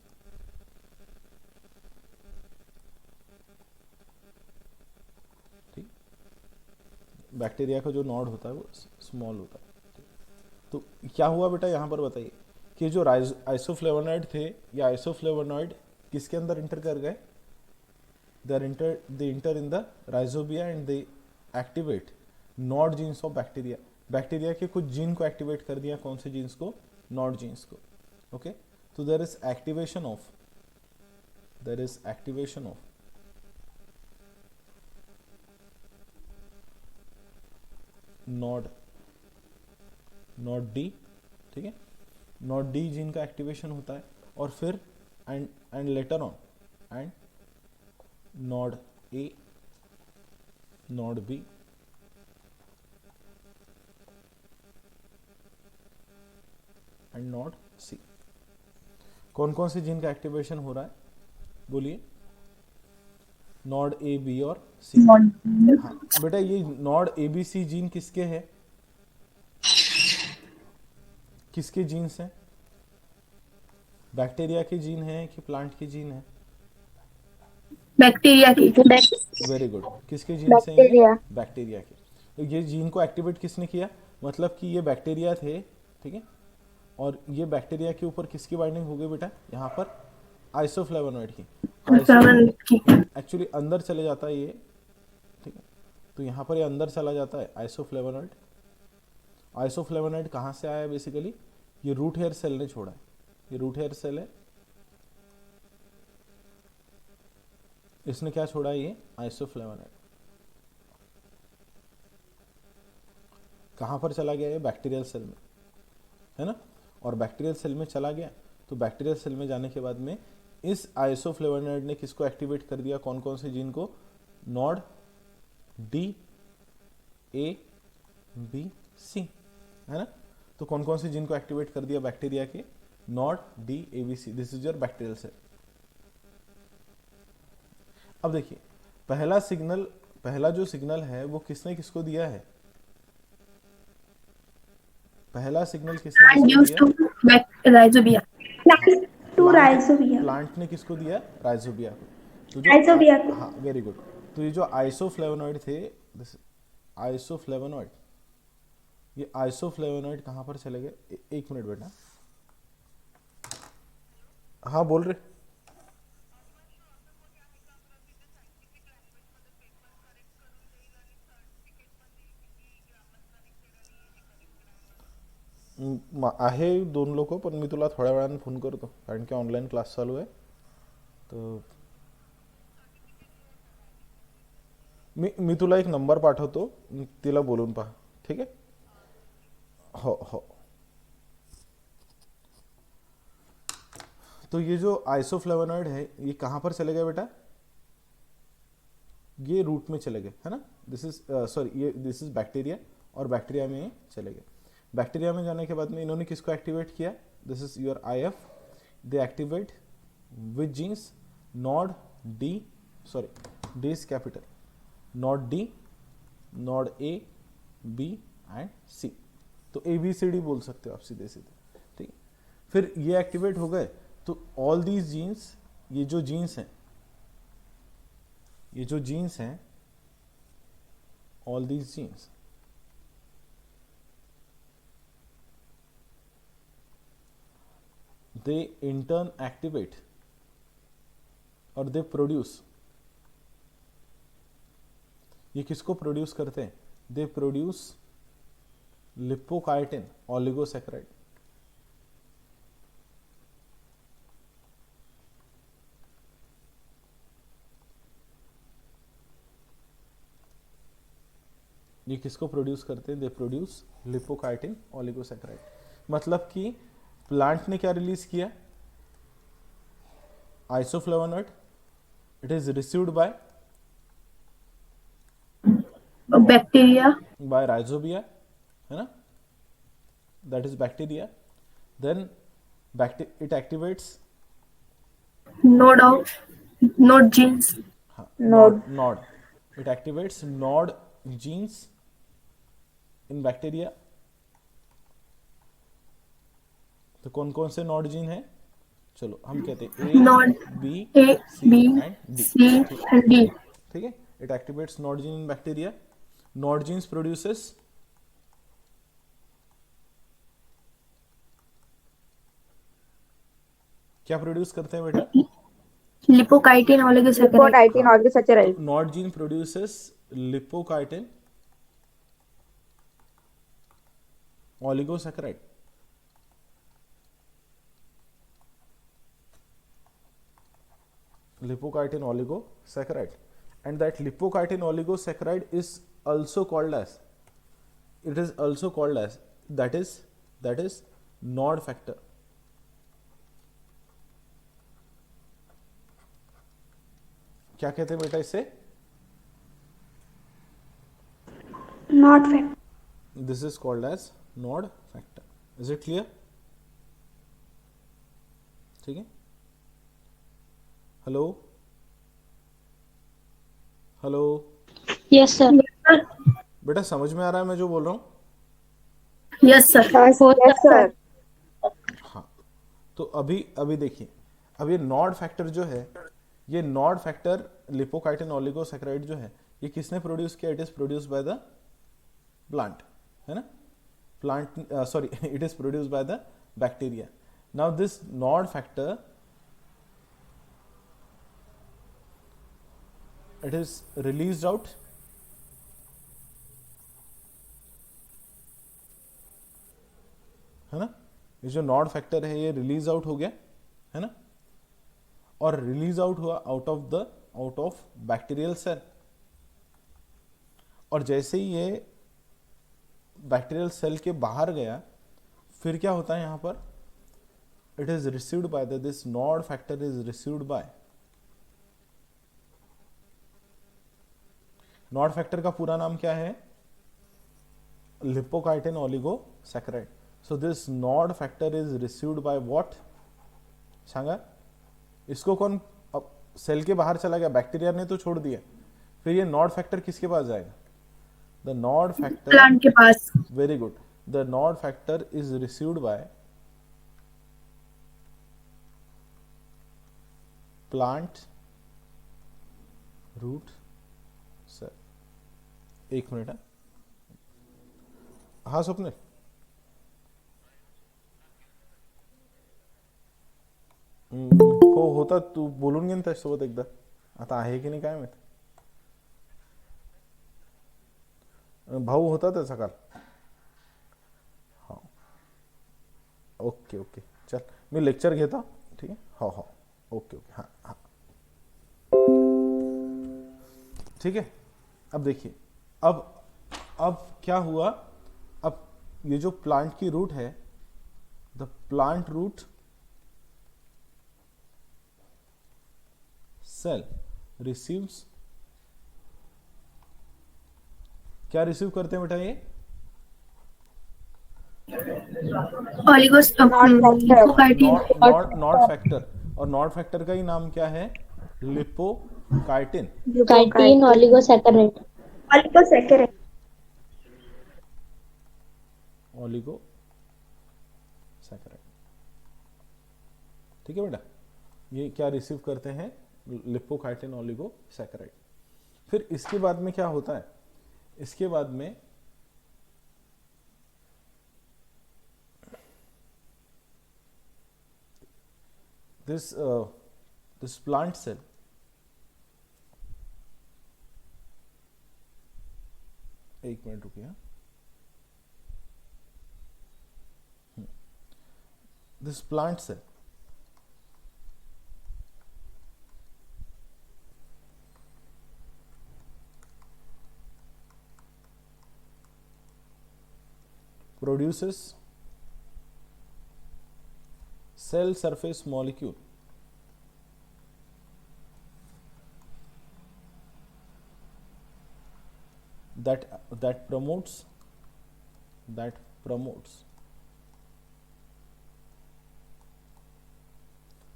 ठीक. बैक्टीरिया का जो नॉड होता है वो स्मॉल होता है. तो क्या हुआ बेटा यहाँ पर बताइए कि जो आइसोफ्लेवोनॉइड थे, या आइसोफ्लेवोनॉइड किसके अंदर इंटर कर गए? They enter in the rhizobia and they activate nod genes of bacteria. Bacteria के कुछ जीन को एक्टिवेट कर दिया. कौन से जीन्स को? नॉड जीन्स को. ओके तो there is activation of nod D. ठीक है, नॉट डी जीन का एक्टिवेशन होता है, और फिर and later on and nod A, nod B, and nod C. कौन कौन से जीन का एक्टिवेशन हो रहा है? बोलिए. नॉड ए, बी और सी. हाँ बेटा ये Nord A, B, C gene किसके हैं? किसके जीन्स हैं? बैक्टीरिया के जीन है कि प्लांट के जीन है? बैक्टीरिया की. Very good. किसके जीन से? बैक्टीरिया के. तो ये जीन को एक्टिवेट किसने किया? मतलब कि ये बैक्टीरिया थे. ठीक है, और ये बैक्टीरिया के ऊपर किसकी बाइंडिंग हो गई बेटा? यहाँ पर आइसोफ्लेवोनॉइड की. एक्चुअली अंदर चले जाता है ये. ठीक है, तो यहाँ पर ये अंदर चला जाता है आइसोफ्लेवोनॉइड. आइसोफ्लेवोनॉइड कहाँ से आया? बेसिकली ये रूट हेयर सेल ने छोड़ा है. ये रूट हेयर सेल है, इसने क्या छोड़ा है? ये आइसोफ्लेवोनॉइड. कहाँ पर चला गया? ये बैक्टीरियल सेल में, है ना. और बैक्टीरियल सेल में चला गया, तो बैक्टीरियल सेल में जाने के बाद में इस आइसोफ्लेवोनॉइड ने किसको एक्टिवेट कर दिया? कौन कौन से जीन को? नॉड डी, ए, बी, सी, है ना. तो कौन कौन से जीन को एक्टिवेट कर दिया बैक्टीरिया के? Nod D, A, B, C. This is your bacterial cell. अब देखिए पहला जो सिग्नल है वो किसने किसको दिया है? पहला सिग्नल किसने किसको दिया? राइजोबिया. प्लांट ने किसको दिया? राइजोबिया को. तो राइजोबिया को. हाँ वेरी गुड. तो ये जो आइसोफ्लेवोनॉइड थे, आइसोफ्लेवोनॉइड, ये आइसोफ्लेवोनॉइड कहाँ पर चले गए? एक मिनट बेटा. हाँ बोल रहे. आहे दोन लोक, पण मी तुला थोड्या वेळाने फोन करतो, कारण की ऑनलाईन क्लास चालू आहे. तर मी तुला एक नंबर पाठवतो, तिला बोलून पहा. ठीक आहे. हो हो. तो ये जो आइसोफ्लेवोनॉइड है ये कहाँ पर चले गए बेटा? ये रूट में चले गए, है ना. दिस इज बैक्टीरिया, और बैक्टीरिया में चले गए. बैक्टीरिया में जाने के बाद में इन्होंने किसको एक्टिवेट किया? This is your IF. They activate which genes? Nod D, sorry D is capital, nod D, nod A, B and C. तो ABCD बोल सकते हो आप सीधे सीधे. ठीक है, फिर ये एक्टिवेट हो गए, तो ऑल दीज जीन्स, ये जो जीन्स हैं, all these genes they in turn activate और they produce. ये किसको प्रोड्यूस करते हैं? they produce लिपोकाइटिन ऑलिगोसैकेराइड। ये किसको प्रोड्यूस करते हैं? They produce lipochitin oligosaccharide. मतलब कि प्लांट ने क्या रिलीज किया? Isoflavonoid. It is received bacteria, by rhizobia, है ना? That is bacteria. Then it activates node genes, nod. It activates nod genes in bacteria. तो कौन कौन से नॉड जीन है? चलो हम कहते हैं node B A, C B, and D. C, and D. ठीक है, it activates nod gene in bacteria. Nod genes produces क्या प्रोड्यूस करते हैं बेटा? Lipocytin oligosaccharide. Lipocytin oligosaccharide. Nod gene produces lipochitin oligosaccharide. Lipocytin oligosaccharide, and that lipocytin oligosaccharide is also called as, it is also called as, that is nod factor. क्या कहते हैं बेटा इसे? Not factor. This is called as nod factor. Is it clear? ठीक है, hello hello yes sir. बेटा समझ में आ रहा है मैं जो बोल रहा हूँ? Yes, sir. Yes, sir. हाँ, तो अभी देखिए, अब ये नॉड फैक्टर जो है, ये नॉड फैक्टर लिपोकाइटिन ऑलिगोसैकेराइड जो है, ये किसने प्रोड्यूस किया? It is produce by the plant, है ना? Plant, sorry, it is produce by the bacteria. Now this nod factor, it is released out, है ना? ये जो नॉड फैक्टर है ये रिलीज आउट हो गया, है ना? और रिलीज आउट हुआ आउट ऑफ बैक्टीरियल सेल। और जैसे ही ये बैक्टीरियल सेल के बाहर गया, फिर क्या होता है यहाँ पर? It is received by this nod factor is received by, nod factor का पूरा नाम क्या है? Lipochitin oligosaccharide. So this nod factor is received by what? सांगा, इसको कौन, अब सेल के बाहर चला गया, बैक्टीरिया ने तो छोड़ दिया, फिर ये नॉड फैक्टर किसके पास जाएगा? द नॉड फैक्टर, Plant के पास. Very good, the nod factor is received by plant root cell. एक मिनट है, हाँ स्वप्निल, हो होता, तू बोलून घे ना त्याच्यासोबत एकदा, आता आहे की नाही काय माहित। भाऊ होता त्याचा काल, हा ओके ओके, चल मी लेक्चर घेता, ठीक आहे, हो हो, ओके ओके, हाँ हाँ ठीक है। अब देखिए, अब क्या हुआ? अब ये जो प्लांट की रूट है, the plant root cell receives, क्या रिसीव करते हैं बेटा ये? नॉड फैक्टर, और नॉड फैक्टर का ही नाम क्या है? लिपोकाइटिन काइटिन ऑलिगोसैकेराइड। Oligosaccharide. ऑलिगोसैकेराइड, ठीक है बेटा, ये क्या रिसीव करते हैं? लिपोकाइटिन ऑलिगोसैकेराइड। फिर इसके बाद में क्या होता है? इसके बाद में this plant cell, एक मिनट रुकिए, this plant cell produces cell surface molecule that promotes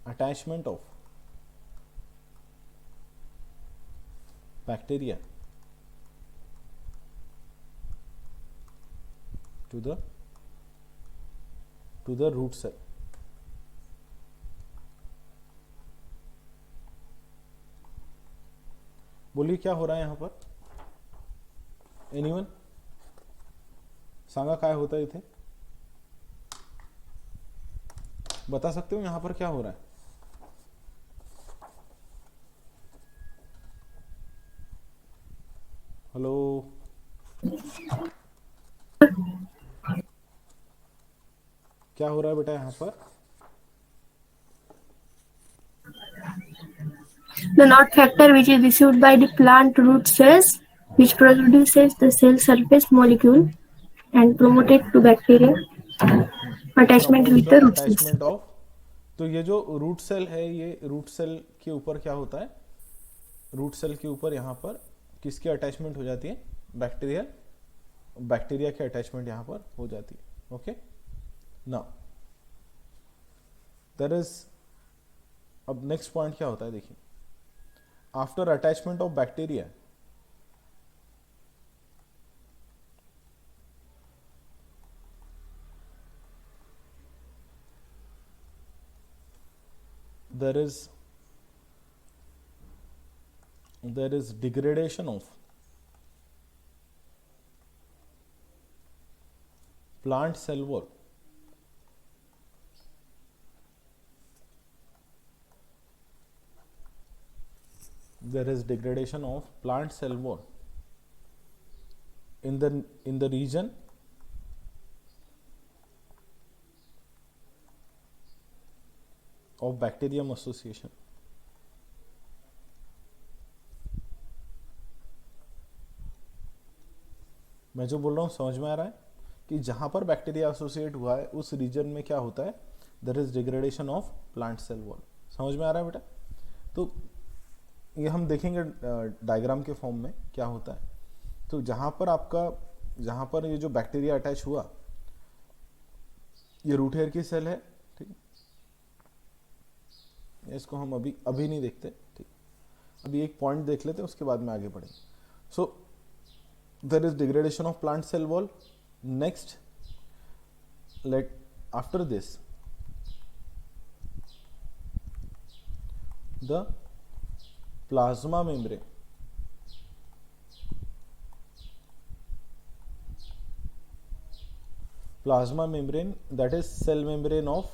attachment of bacteria to the root cell. बोलिए क्या हो रहा है यहाँ पर? एनीवन सांगा काय होता है इथे? बता सकते हो यहाँ पर क्या हो रहा है? हेलो, क्या हो रहा है बेटा यहाँ पर? The Nod factor, which is received by the plant root cells, which produces the cell surface molecule and promoted to bacteria attachment Promotes with the the root cells. attachment of, तो ये जो रूट सेल है, ये root cell के ऊपर क्या होता है? रूट सेल के ऊपर यहाँ पर किसकी अटैचमेंट हो जाती है? बैक्टीरिया की अटैचमेंट यहाँ पर हो जाती है. ओके, नाउ देयर इज, अब नेक्स्ट पॉइंट क्या होता है देखिए. After attachment of bacteria, there is degradation of plant cell wall. There is degradation of plant cell wall in the region of bacterium association. मैं जो बोल रहा हूँ समझ में आ रहा है कि जहां पर बैक्टीरिया एसोसिएट हुआ है उस रीजन में क्या होता है? There is degradation of plant cell wall. समझ में आ रहा है बेटा? तो ये हम देखेंगे डायग्राम के फॉर्म में क्या होता है. तो जहां पर ये जो बैक्टीरिया अटैच हुआ, ये रूट हेयर की सेल है, ठीक है. इसको हम अभी नहीं देखते, ठीक. अभी एक पॉइंट देख लेते हैं, उसके बाद में आगे बढ़ेंगे. सो there is degradation of plant cell wall. Next, after this, the plasma membrane, that is cell membrane of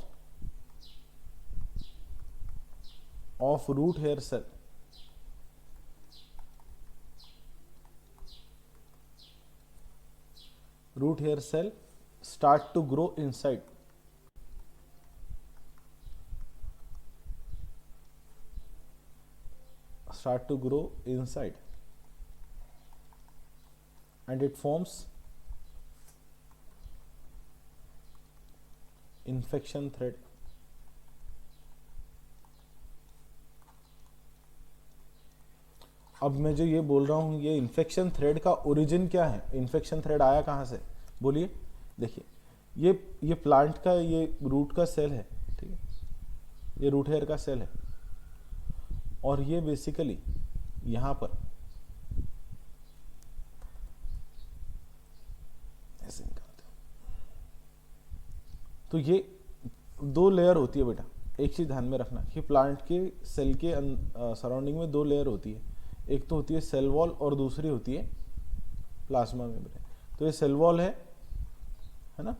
root hair cell, start to grow inside. And it forms infection thread. अब मैं जो ये बोल रहा हूँ, ये इन्फेक्शन थ्रेड का origin क्या है? इन्फेक्शन थ्रेड आया कहाँ से? बोलिए. देखिए, ये प्लांट का, ये रूट का सेल है, ठीक है. ये रूट हेयर का सेल है और ये बेसिकली यहाँ पर ऐसे निकालते हैं. तो ये दो लेयर होती है बेटा. एक चीज ध्यान में रखना कि प्लांट के सेल के सराउंडिंग में दो लेयर होती है. एक तो होती है सेल वॉल और दूसरी होती है प्लाज्मा मेम्ब्रेन. तो ये सेल वॉल है ना,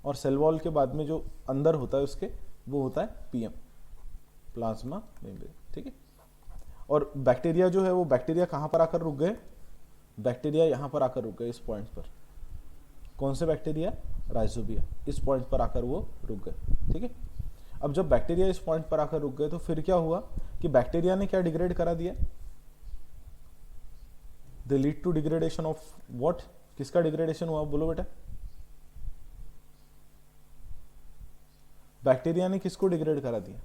और सेल वॉल के बाद में जो अंदर होता है उसके, वो होता है पीएम, प्लाज्मा मेम्ब्रेन, ठीक है. और बैक्टीरिया जो है, वो बैक्टीरिया कहाँ पर आकर रुक गए? बैक्टीरिया यहाँ पर आकर रुक गए, इस पॉइंट पर. कौन से बैक्टीरिया? राइजोबिया. इस पॉइंट पर आकर वो रुक गए, ठीक है. अब जब बैक्टीरिया इस पॉइंट पर आकर रुक गए तो फिर क्या हुआ कि बैक्टीरिया ने क्या डिग्रेड करा दिया, they lead to degradation of what, किसका डिग्रेडेशन हुआ बोलो बेटा, बैक्टीरिया ने किसको डिग्रेड करा दिया,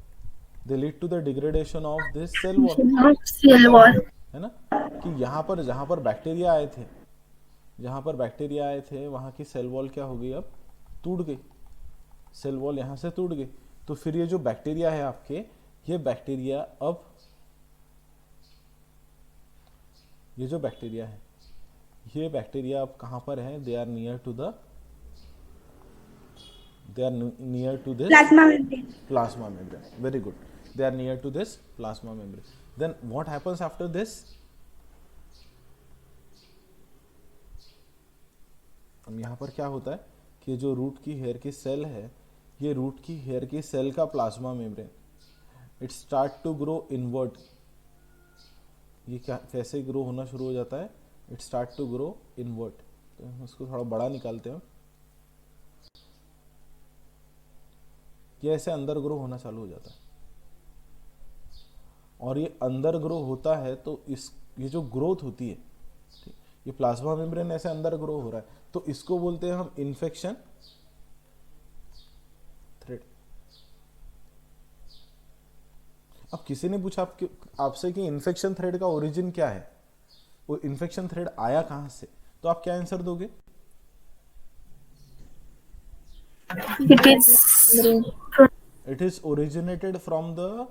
they lead to the degradation of this cell wall, Cell wall. है ना, कि यहां पर जहां पर बैक्टीरिया आए थे, जहां पर बैक्टीरिया आए थे वहां की सेल वॉल क्या हो गई, अब टूट गई, सेल वॉल यहां से टूट गई। तो फिर ये जो बैक्टीरिया है आपके, ये बैक्टीरिया अब, ये जो बैक्टीरिया है, ये बैक्टीरिया अब कहां पर है, they are near to the, they are near to this Plasma membrane. plasma membrane. Very good, they are near to this plasma membrane. Then what happens after this, अब यहाँ पर क्या होता है कि जो रूट की हेयर की सेल है, ये रूट की हेयर की सेल का plasma membrane, it start to grow invert, ये क्या कैसे ग्रो होना शुरू हो जाता है, it start to grow invert. तो हम इसको थोड़ा बड़ा निकालते हैं, ये ऐसे अंदर ग्रो होना चालू हो जाता है, और ये अंदर ग्रो होता है तो इस, ये जो ग्रोथ होती है, ठीक, ये प्लाज्मा मेम्ब्रेन ऐसे अंदर ग्रो हो रहा है, तो इसको बोलते हैं हम इन्फेक्शन थ्रेड। अब किसी ने पूछा आपसे कि इन्फेक्शन थ्रेड का ओरिजिन क्या है, वो इन्फेक्शन थ्रेड आया कहां से, तो आप क्या आंसर दोगे, It is it is originated from the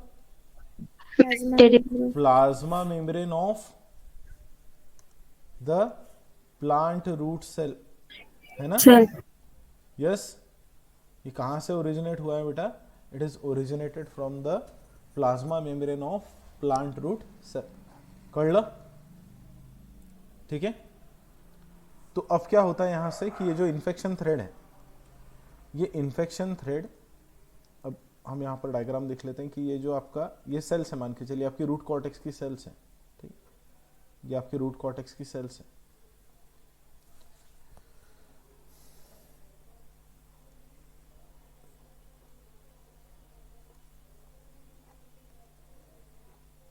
Bacteria. plasma membrane of the plant root cell, है ना, cell. यस, ये कहां से ओरिजिनेट हुआ है बेटा, it is originated from the plasma membrane of plant root cell, कर लो, ठीक है। तो अब क्या होता है यहां से कि ये जो इन्फेक्शन थ्रेड है, ये इन्फेक्शन थ्रेड, अब हम यहाँ पर डायग्राम देख लेते हैं कि ये जो आपका ये सेल्स है, मान के चलिए आपकी रूट कॉर्टेक्स की सेल्स हैं, ठीक, ये आपकी रूट कॉर्टेक्स की सेल्स हैं,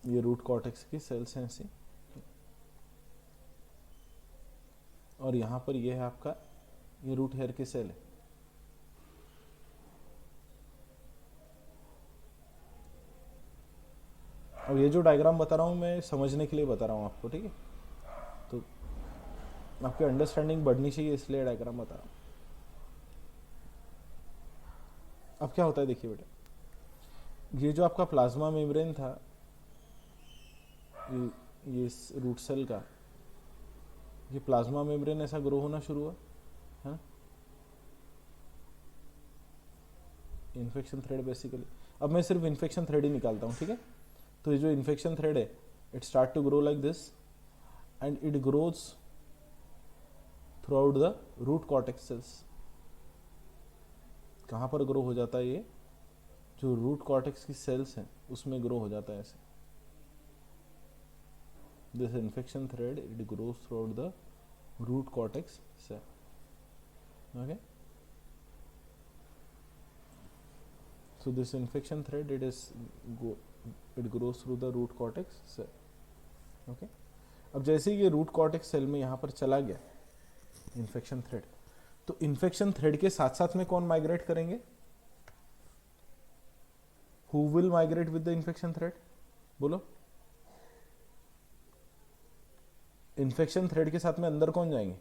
ये रूट कॉर्टेक्स की सेल्स हैं ऐसी, और यहाँ पर ये है आपका, ये रूट हेयर की सेल है, और ये जो डायग्राम बता रहा हूँ मैं समझने के लिए बता रहा हूँ आपको, ठीक है, तो आपकी अंडरस्टैंडिंग बढ़नी चाहिए इसलिए डायग्राम बता रहा हूँ। अब क्या होता है देखिए बेटा, ये जो आपका प्लाज्मा मेम्ब्रेन था, ये रूट सेल का, ये प्लाज्मा मेम्ब्रेन ऐसा ग्रो होना शुरू हुआ है ना, इन्फेक्शन थ्रेड बेसिकली। अब मैं सिर्फ इन्फेक्शन थ्रेड ही निकालता हूँ, ठीक है। तो ये जो इन्फेक्शन थ्रेड है, it start to grow like this and it grows throughout the root cortex cells. कहाँ पर ग्रो हो जाता है ये, जो रूट कॉर्टेक्स की सेल्स हैं उसमें ग्रो हो जाता है ऐसे। This infection thread it grows throughout the root cortex cell, okay. So this infection thread it grows through the root cortex cell, okay। अब जैसे ही ये रूट कॉर्टेक्स सेल में यहाँ पर चला गया इन्फेक्शन थ्रेड, तो इन्फेक्शन थ्रेड के साथ साथ में कौन माइग्रेट करेंगे, who will migrate with the infection thread, बोलो। इन्फेक्शन थ्रेड के साथ में अंदर कौन जाएंगे,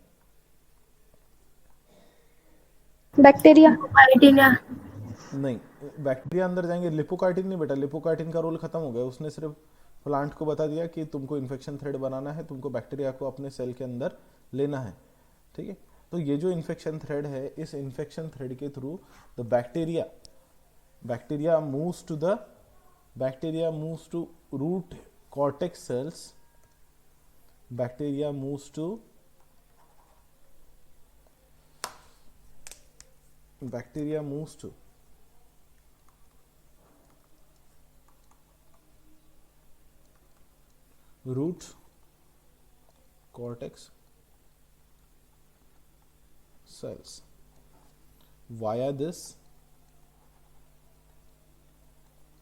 बैक्टीरिया। Bacteria. नहीं, बैक्टीरिया अंदर जाएंगे, लिपोकार्टिन नहीं बेटा, लिपोकार्टिन का रोल खत्म हो गया, उसने सिर्फ प्लांट को बता दिया कि तुमको इन्फेक्शन थ्रेड बनाना है, तुमको बैक्टीरिया को अपने सेल के अंदर लेना है, ठीक है। तो ये जो इन्फेक्शन थ्रेड है, इस इन्फेक्शन थ्रेड के through the bacteria moves to root cortex cells, bacteria moves to root cortex cells via this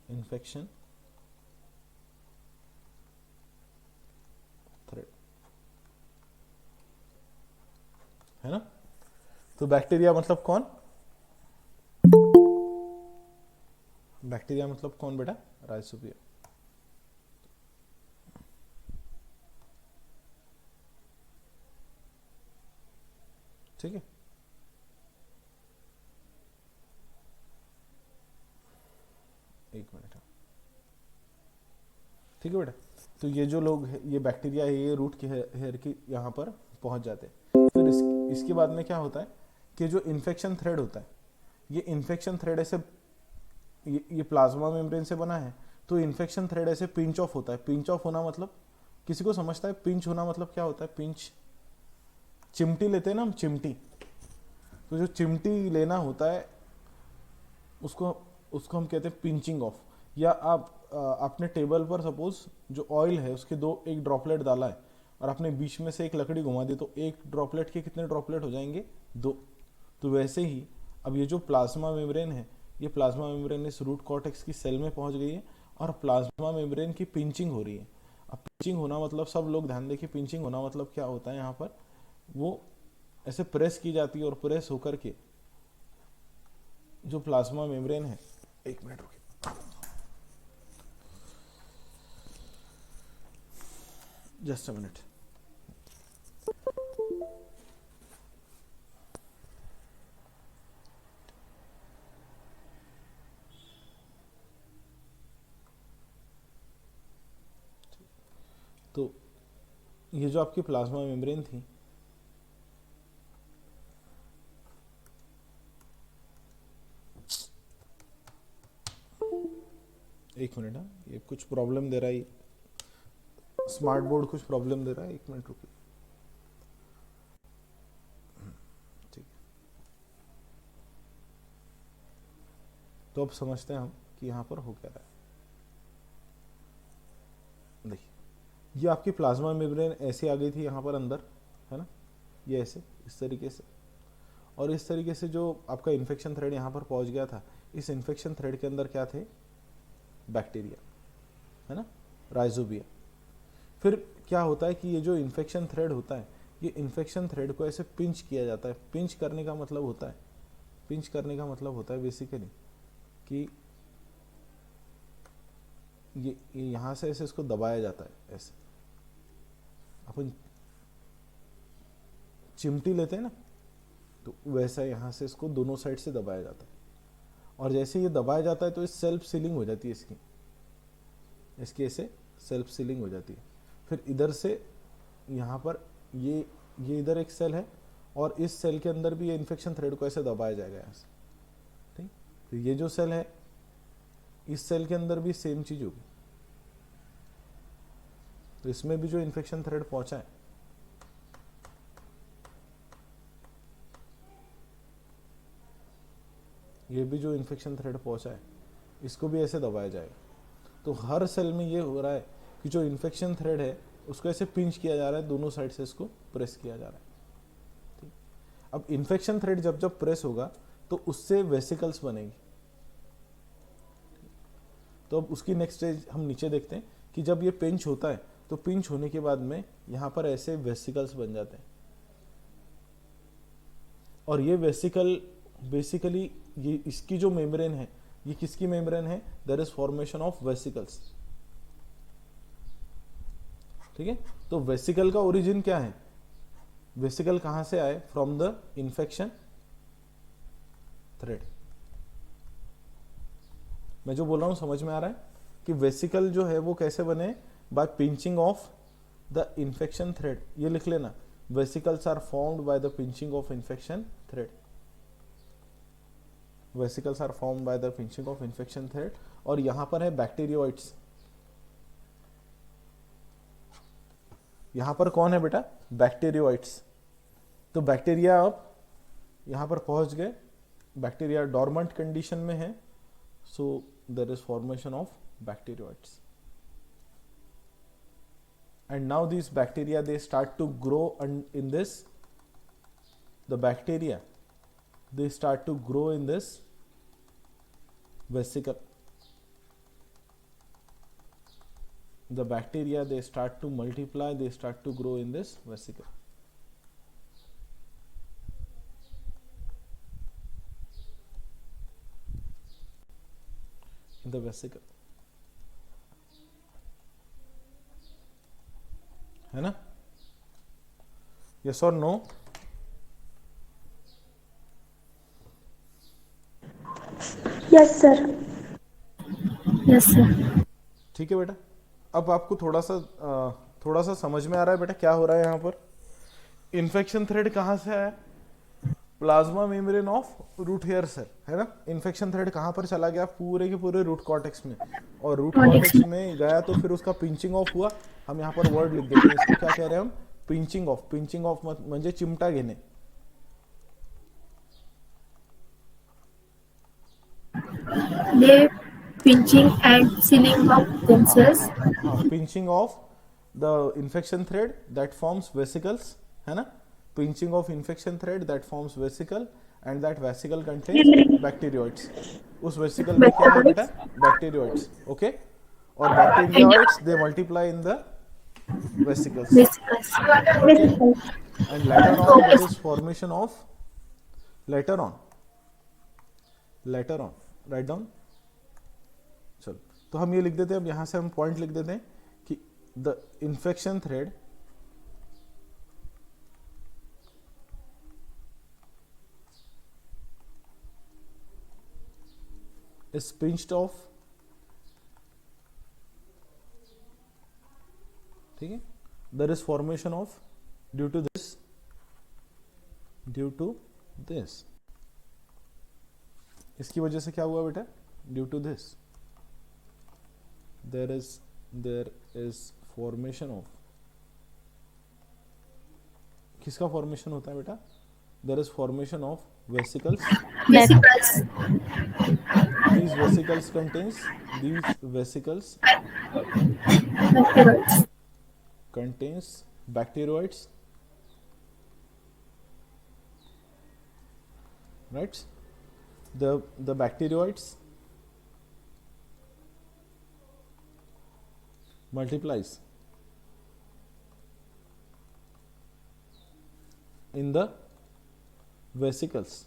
infection thread, है ना। तो बैक्टीरिया मतलब कौन, बैक्टीरिया मतलब कौन बेटा, राइजोबिया। ठीक है, एक मिनट, ठीक है बेटा। तो ये जो लोग है, ये बैक्टीरिया है, ये रूट के हेयर की यहाँ पर पहुंच जाते हैं। फिर इसके बाद में क्या होता है कि जो इन्फेक्शन थ्रेड होता है, ये इन्फेक्शन थ्रेड ऐसे, ये प्लाज्मा मेम्ब्रेन से बना है, तो इन्फेक्शन थ्रेड ऐसे पिंच ऑफ होता है। पिंच ऑफ होना मतलब, किसी को समझता है पिंच होना मतलब क्या होता है? पिंच, चिमटी लेते हैं ना हम, चिमटी, तो जो चिमटी लेना होता है उसको उसको हम कहते हैं पिंचिंग ऑफ। या आपने टेबल पर सपोज जो ऑयल है उसके एक ड्रॉपलेट डाला है और आपने बीच में से एक लकड़ी घुमा दी, तो एक ड्रॉपलेट के कितने ड्रॉपलेट हो जाएंगे? 2। तो वैसे ही अब ये जो प्लाज्मा मेम्ब्रेन है, ये प्लाज्मा मेम्ब्रेन इस रूट कॉर्टेक्स की सेल में पहुंच गई है और प्लाज्मा मेम्ब्रेन की पिंचिंग हो रही है। अब पिंचिंग होना मतलब, सब लोग ध्यान देखिए, पिंचिंग होना मतलब क्या होता है? यहाँ पर वो ऐसे प्रेस की जाती है और प्रेस होकर के जो प्लाज्मा मेम्ब्रेन है, एक मिनट रुकिए, जस्ट अ मिनट। तो ये जो आपकी प्लाज्मा मेम्ब्रेन थी, एक मिनट, ये कुछ प्रॉब्लम दे रहा है, स्मार्ट बोर्ड कुछ प्रॉब्लम दे रहा है, एक मिनट रुकिए। ठीक, तो अब समझते हैं हम कि यहाँ पर हो क्या रहा है। देखिए, ये आपकी प्लाज्मा मेम्ब्रेन ऐसे आ गई थी यहाँ पर अंदर, है ना, ये ऐसे इस तरीके से, और इस तरीके से जो आपका इन्फेक्शन थ्रेड यहाँ पर पहुँच गया था, इस इन्फेक्शन थ्रेड के अंदर क्या थे? बैक्टीरिया, है ना, राइजोबिया। फिर क्या होता है कि ये जो इन्फेक्शन थ्रेड होता है, ये इन्फेक्शन थ्रेड को ऐसे पिंच किया जाता है। पिंच करने का मतलब होता है, पिंच करने का मतलब होता है बेसिकली कि ये यहाँ से ऐसे इसको दबाया जाता है, ऐसे अपन चिमटी लेते हैं ना, तो वैसा यहाँ से इसको दोनों साइड से दबाया जाता है। और जैसे ये दबाया जाता है तो इस सेल्फ सीलिंग हो जाती है, इसकी ऐसे सेल्फ सीलिंग हो जाती है। फिर इधर से यहाँ पर ये इधर एक सेल है और इस सेल के अंदर भी ये इन्फेक्शन थ्रेड को ऐसे दबाया जाएगा यहाँ से, ठीक। तो ये जो सेल है, इस सेल के अंदर भी सेम चीज होगी, तो इसमें भी जो इन्फेक्शन थ्रेड पहुंचा है, ये भी जो इन्फेक्शन थ्रेड पहुंचा है, इसको भी ऐसे दबाया जाएगा। तो हर सेल में ये हो रहा है कि जो इन्फेक्शन थ्रेड है उसको ऐसे पिंच किया जा रहा है, दोनों साइड से इसको प्रेस किया जा रहा है, ठीक। अब इन्फेक्शन थ्रेड जब जब प्रेस होगा तो उससे वेसिकल्स बनेगी। तो अब उसकी नेक्स्ट स्टेज हम नीचे देखते हैं कि जब ये पिंच होता है तो पिंच होने के बाद में यहाँ पर ऐसे वेसिकल्स बन जाते हैं, और ये वेसिकल बेसिकली ये इसकी जो मेम्ब्रेन है, ये किसकी मेम्ब्रेन है? There is formation of vesicles, ठीक है। तो वेसिकल का ओरिजिन क्या है? वेसिकल कहां से आए? From the infection thread. मैं जो बोल रहा हूं समझ में आ रहा है कि वेसिकल जो है वो कैसे बने? By pinching of the infection thread. ये लिख लेना, vesicles are formed by the pinching of infection thread. Vesicles are formed by the pinching of infection thread. और यहां पर है बैक्टीरियोइड्स। यहां पर कौन है बेटा? बैक्टीरियोइड्स। तो बैक्टीरिया अब यहां पर पहुंच गए, बैक्टीरिया डॉर्मेंट कंडीशन में है, so there is formation of bacteroids. And now these bacteria, they start to grow in this, the bacteria, they start to grow in this vesicle, the bacteria, they start to multiply, they start to grow in this vesicle. In the vesicle, है ना? Yes or no? Yes, sir. Yes, sir. ठीक है बेटा. अब आपको थोड़ा सा समझ में आ रहा है बेटा क्या हो रहा है यहाँ पर. इन्फेक्शन थ्रेड कहाँ से आया? Plasma membrane of root hair cell, है ना? इन्फेक्शन थ्रेड कहाँ पर चला गया? पूरे के पूरे रूट कॉर्टेक्स में, और रूट कॉर्टेक्स में गया तो फिर उसका पिंचिंग ऑफ हुआ. हम यहाँ पर वर्ड लिख देते हैं, इसको क्या कह रहे हैं हम? Pinching of. पिंचिंग ऑफ म्हणजे चिमटा घेणे. They pinching and sealing of themselves. हाँ, pinching of the infection thread that forms vesicles, है ना? Pinching of infection thread that forms vesicle, and that vesicle contains bacteroids. उस वेसिकल में क्या है बेटा? बैक्टीरियोइड्स. ओके. और bacteroids they multiply in the vesicles. Vesicles. And later on there is formation of, later on write down. चलो, तो हम ये लिख देते हैं. अब यहां से हम पॉइंट लिख देते हैं कि the infection thread is pinched off. ठीक है. There is formation of due to this. इसकी वजह से क्या हुआ बेटा? Due to this there is formation of. किसका फॉर्मेशन होता है बेटा? there is formation of vesicles. Vesicles. These vesicles contains bacteroids, right? The bacteroids multiplies in the vesicles.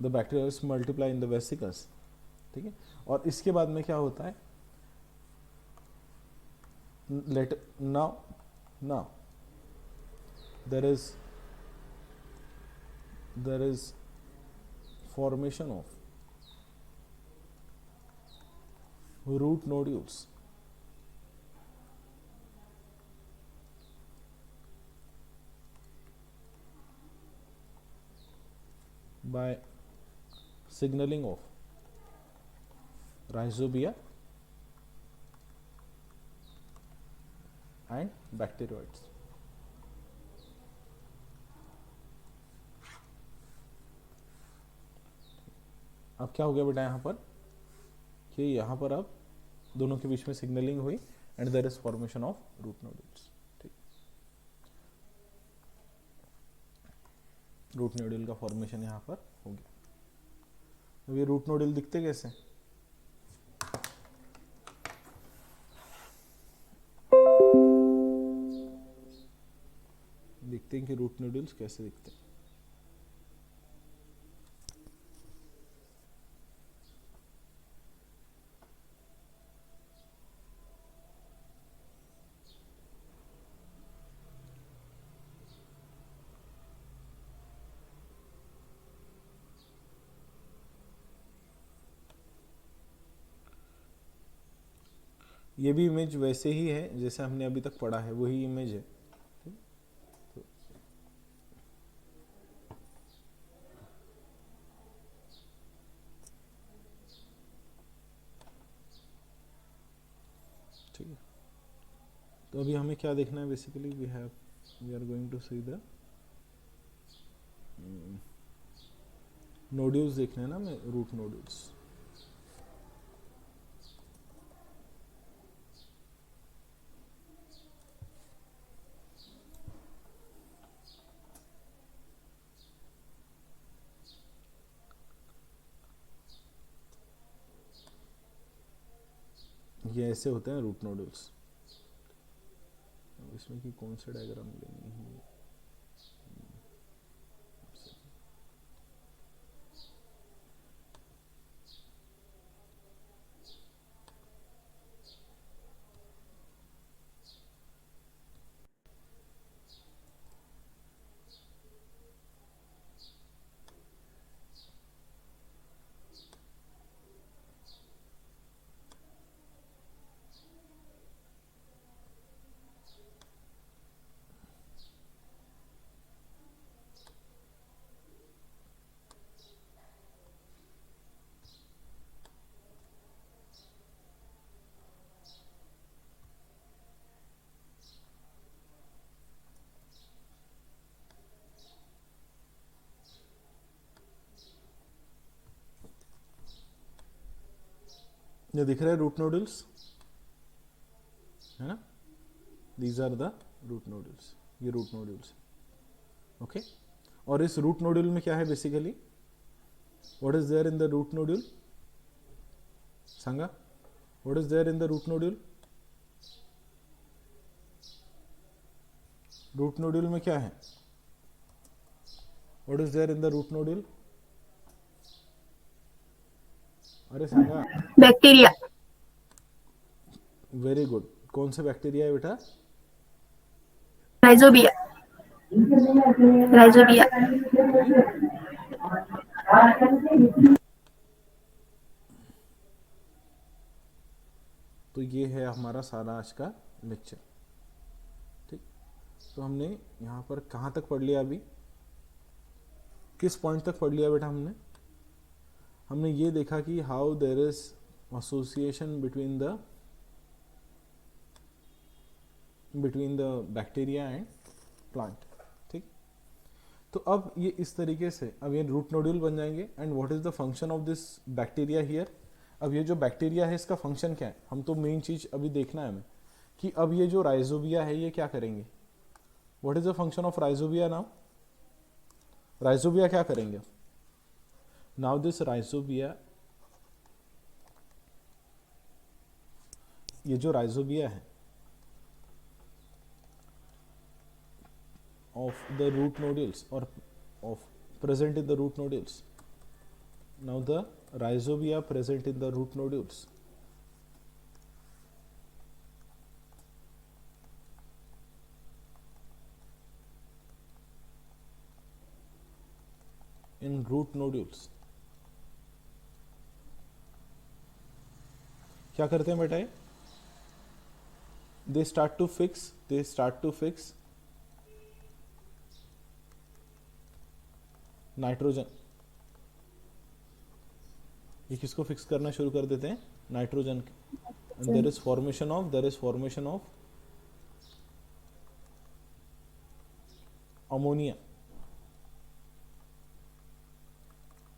The bacteria multiply in the vesicles. ठीक है. और इसके बाद में क्या होता है? now there is formation of root nodules. By signaling of rhizobia and bacteroids. अब क्या हो गया बेटा यहाँ पर कि यहाँ पर अब दोनों के बीच में सिग्नलिंग हुई and there is formation of root nodules. ठीक. रूट नोड्यूल का फॉर्मेशन यहाँ पर हो गया. अब ये रूट नोड्यूल दिखते कैसे? दिखते हैं कि रूट नोड्यूल्स कैसे दिखते हैं. ये भी इमेज वैसे ही है जैसे हमने अभी तक पढ़ा है, वही इमेज है. ठीक है. तो अभी हमें क्या देखना है? Basically we are going to see the nodules देखना है ना, हमें रूट नोड्यूल्स. ये ऐसे होते हैं रूट नोडल्स। इसमें की कौन सा डायग्राम लेंगे? ये दिख रहा है रूट नोडल्स, है ना? These are the root nodules, ये रूट नोडल्स, ओके। और इस रूट नोडल में क्या है basically? What is there in the root nodule? सांगा, what is there in the root nodule? Root nodule में क्या है? What is there in the root nodule? अरे सांगा। बैक्टीरिया। Very good. कौन से बैक्टीरिया है बेटा? राइजोबिया। राइजोबिया। तो ये है हमारा सारा आज का लेक्चर, ठीक। तो हमने यहाँ पर कहाँ तक पढ़ लिया? अभी किस पॉइंट तक पढ़ लिया बेटा हमने? हमने ये देखा कि how there is association between the bacteria and plant, ठीक। तो अब ये इस तरीके से अब ये रूट नोड्यूल बन जाएंगे। And what is the function of this bacteria here? अब ये जो बैक्टीरिया है इसका फंक्शन क्या है? हम तो मेन चीज अभी देखना है हमें कि अब ये जो राइजोबिया है ये क्या करेंगे। What is the function of rhizobia? Now rhizobia क्या करेंगे? नाउ दिस राइजोबिया, ये जो राइजोबिया है of the root nodules or of present in the root nodules. Now the rhizobia present in the root nodules. In root nodules क्या करते हैं बेटा? ये they start to fix nitrogen. ये किसको फिक्स करना शुरू कर देते हैं? Nitrogen. There is formation of ammonia.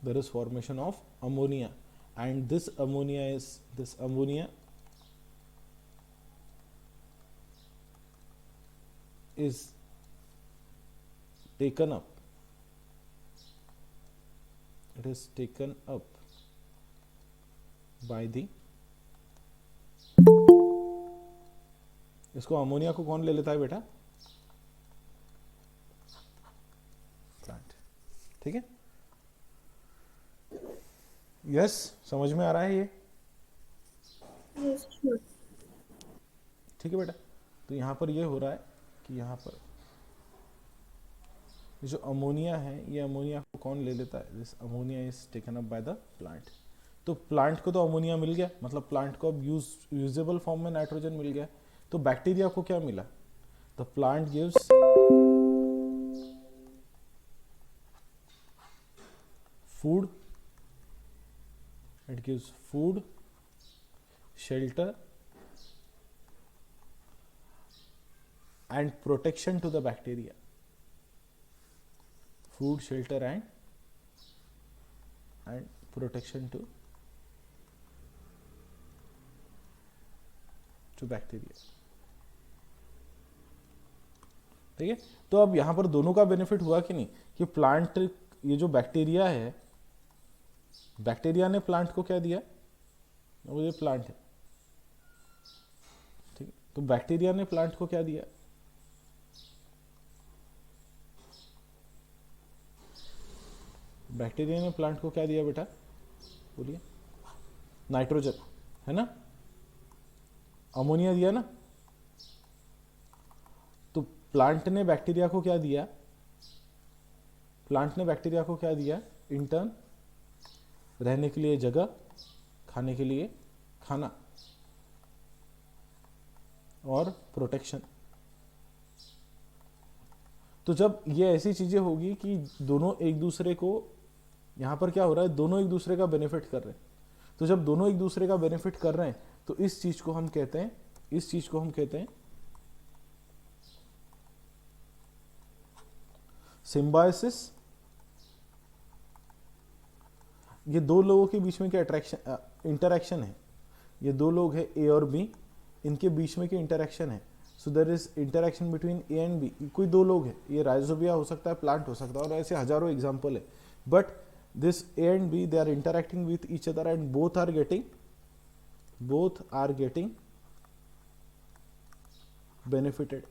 There is formation of ammonia and this ammonia is taken up. It is taken up by the, इसको अमोनिया को कौन ले लेता है बेटा? प्लांट, ठीक है। यस, समझ में आ रहा है ये? ठीक है बेटा। तो यहाँ पर ये हो रहा है कि यहाँ पर जो अमोनिया है ये अमोनिया को कौन ले लेता है? This ammonia is taken up by the plant. तो प्लांट को तो अमोनिया मिल गया, मतलब प्लांट को अब यूजेबल फॉर्म में नाइट्रोजन मिल गया। तो बैक्टीरिया को क्या मिला? The plant gives food, it gives food, shelter and protection to the bacteria. Food, shelter and protection to bacteria, ठीक है। तो अब यहां पर दोनों का बेनिफिट हुआ कि नहीं? कि प्लांट, ये जो बैक्टीरिया है, बैक्टीरिया ने प्लांट को क्या दिया? वो ये प्लांट है, तो बैक्टीरिया ने प्लांट को क्या दिया? बैक्टीरिया ने प्लांट को क्या दिया बेटा? बोलिए। नाइट्रोजन, है ना? अमोनिया दिया ना? तो प्लांट ने बैक्टीरिया को क्या दिया? प्लांट ने बैक्टीरिया को क्या दिया? इंटर्न, रहने के लिए जगह, खाने के लिए खाना और प्रोटेक्शन। तो जब ये ऐसी चीजें होगी कि दोनों एक दूसरे को, यहां पर क्या हो रहा है, दोनों एक दूसरे का बेनिफिट कर रहे हैं। तो जब दोनों एक दूसरे का बेनिफिट कर रहे हैं तो इस चीज को हम कहते हैं, इस चीज को हम कहते हैं सिम्बायोसिस। ये दो लोगों के बीच में क्या अट्रैक्शन, इंटरैक्शन है। ये दो लोग हैं ए और बी, इनके बीच में क्या इंटरैक्शन है। So there is interaction between A and B. कोई दो लोग हैं, ये राइजोबिया हो सकता है, प्लांट हो सकता है, और ऐसे हजारों एग्जाम्पल है। But this A and B, they are interacting with each other and both are getting benefited.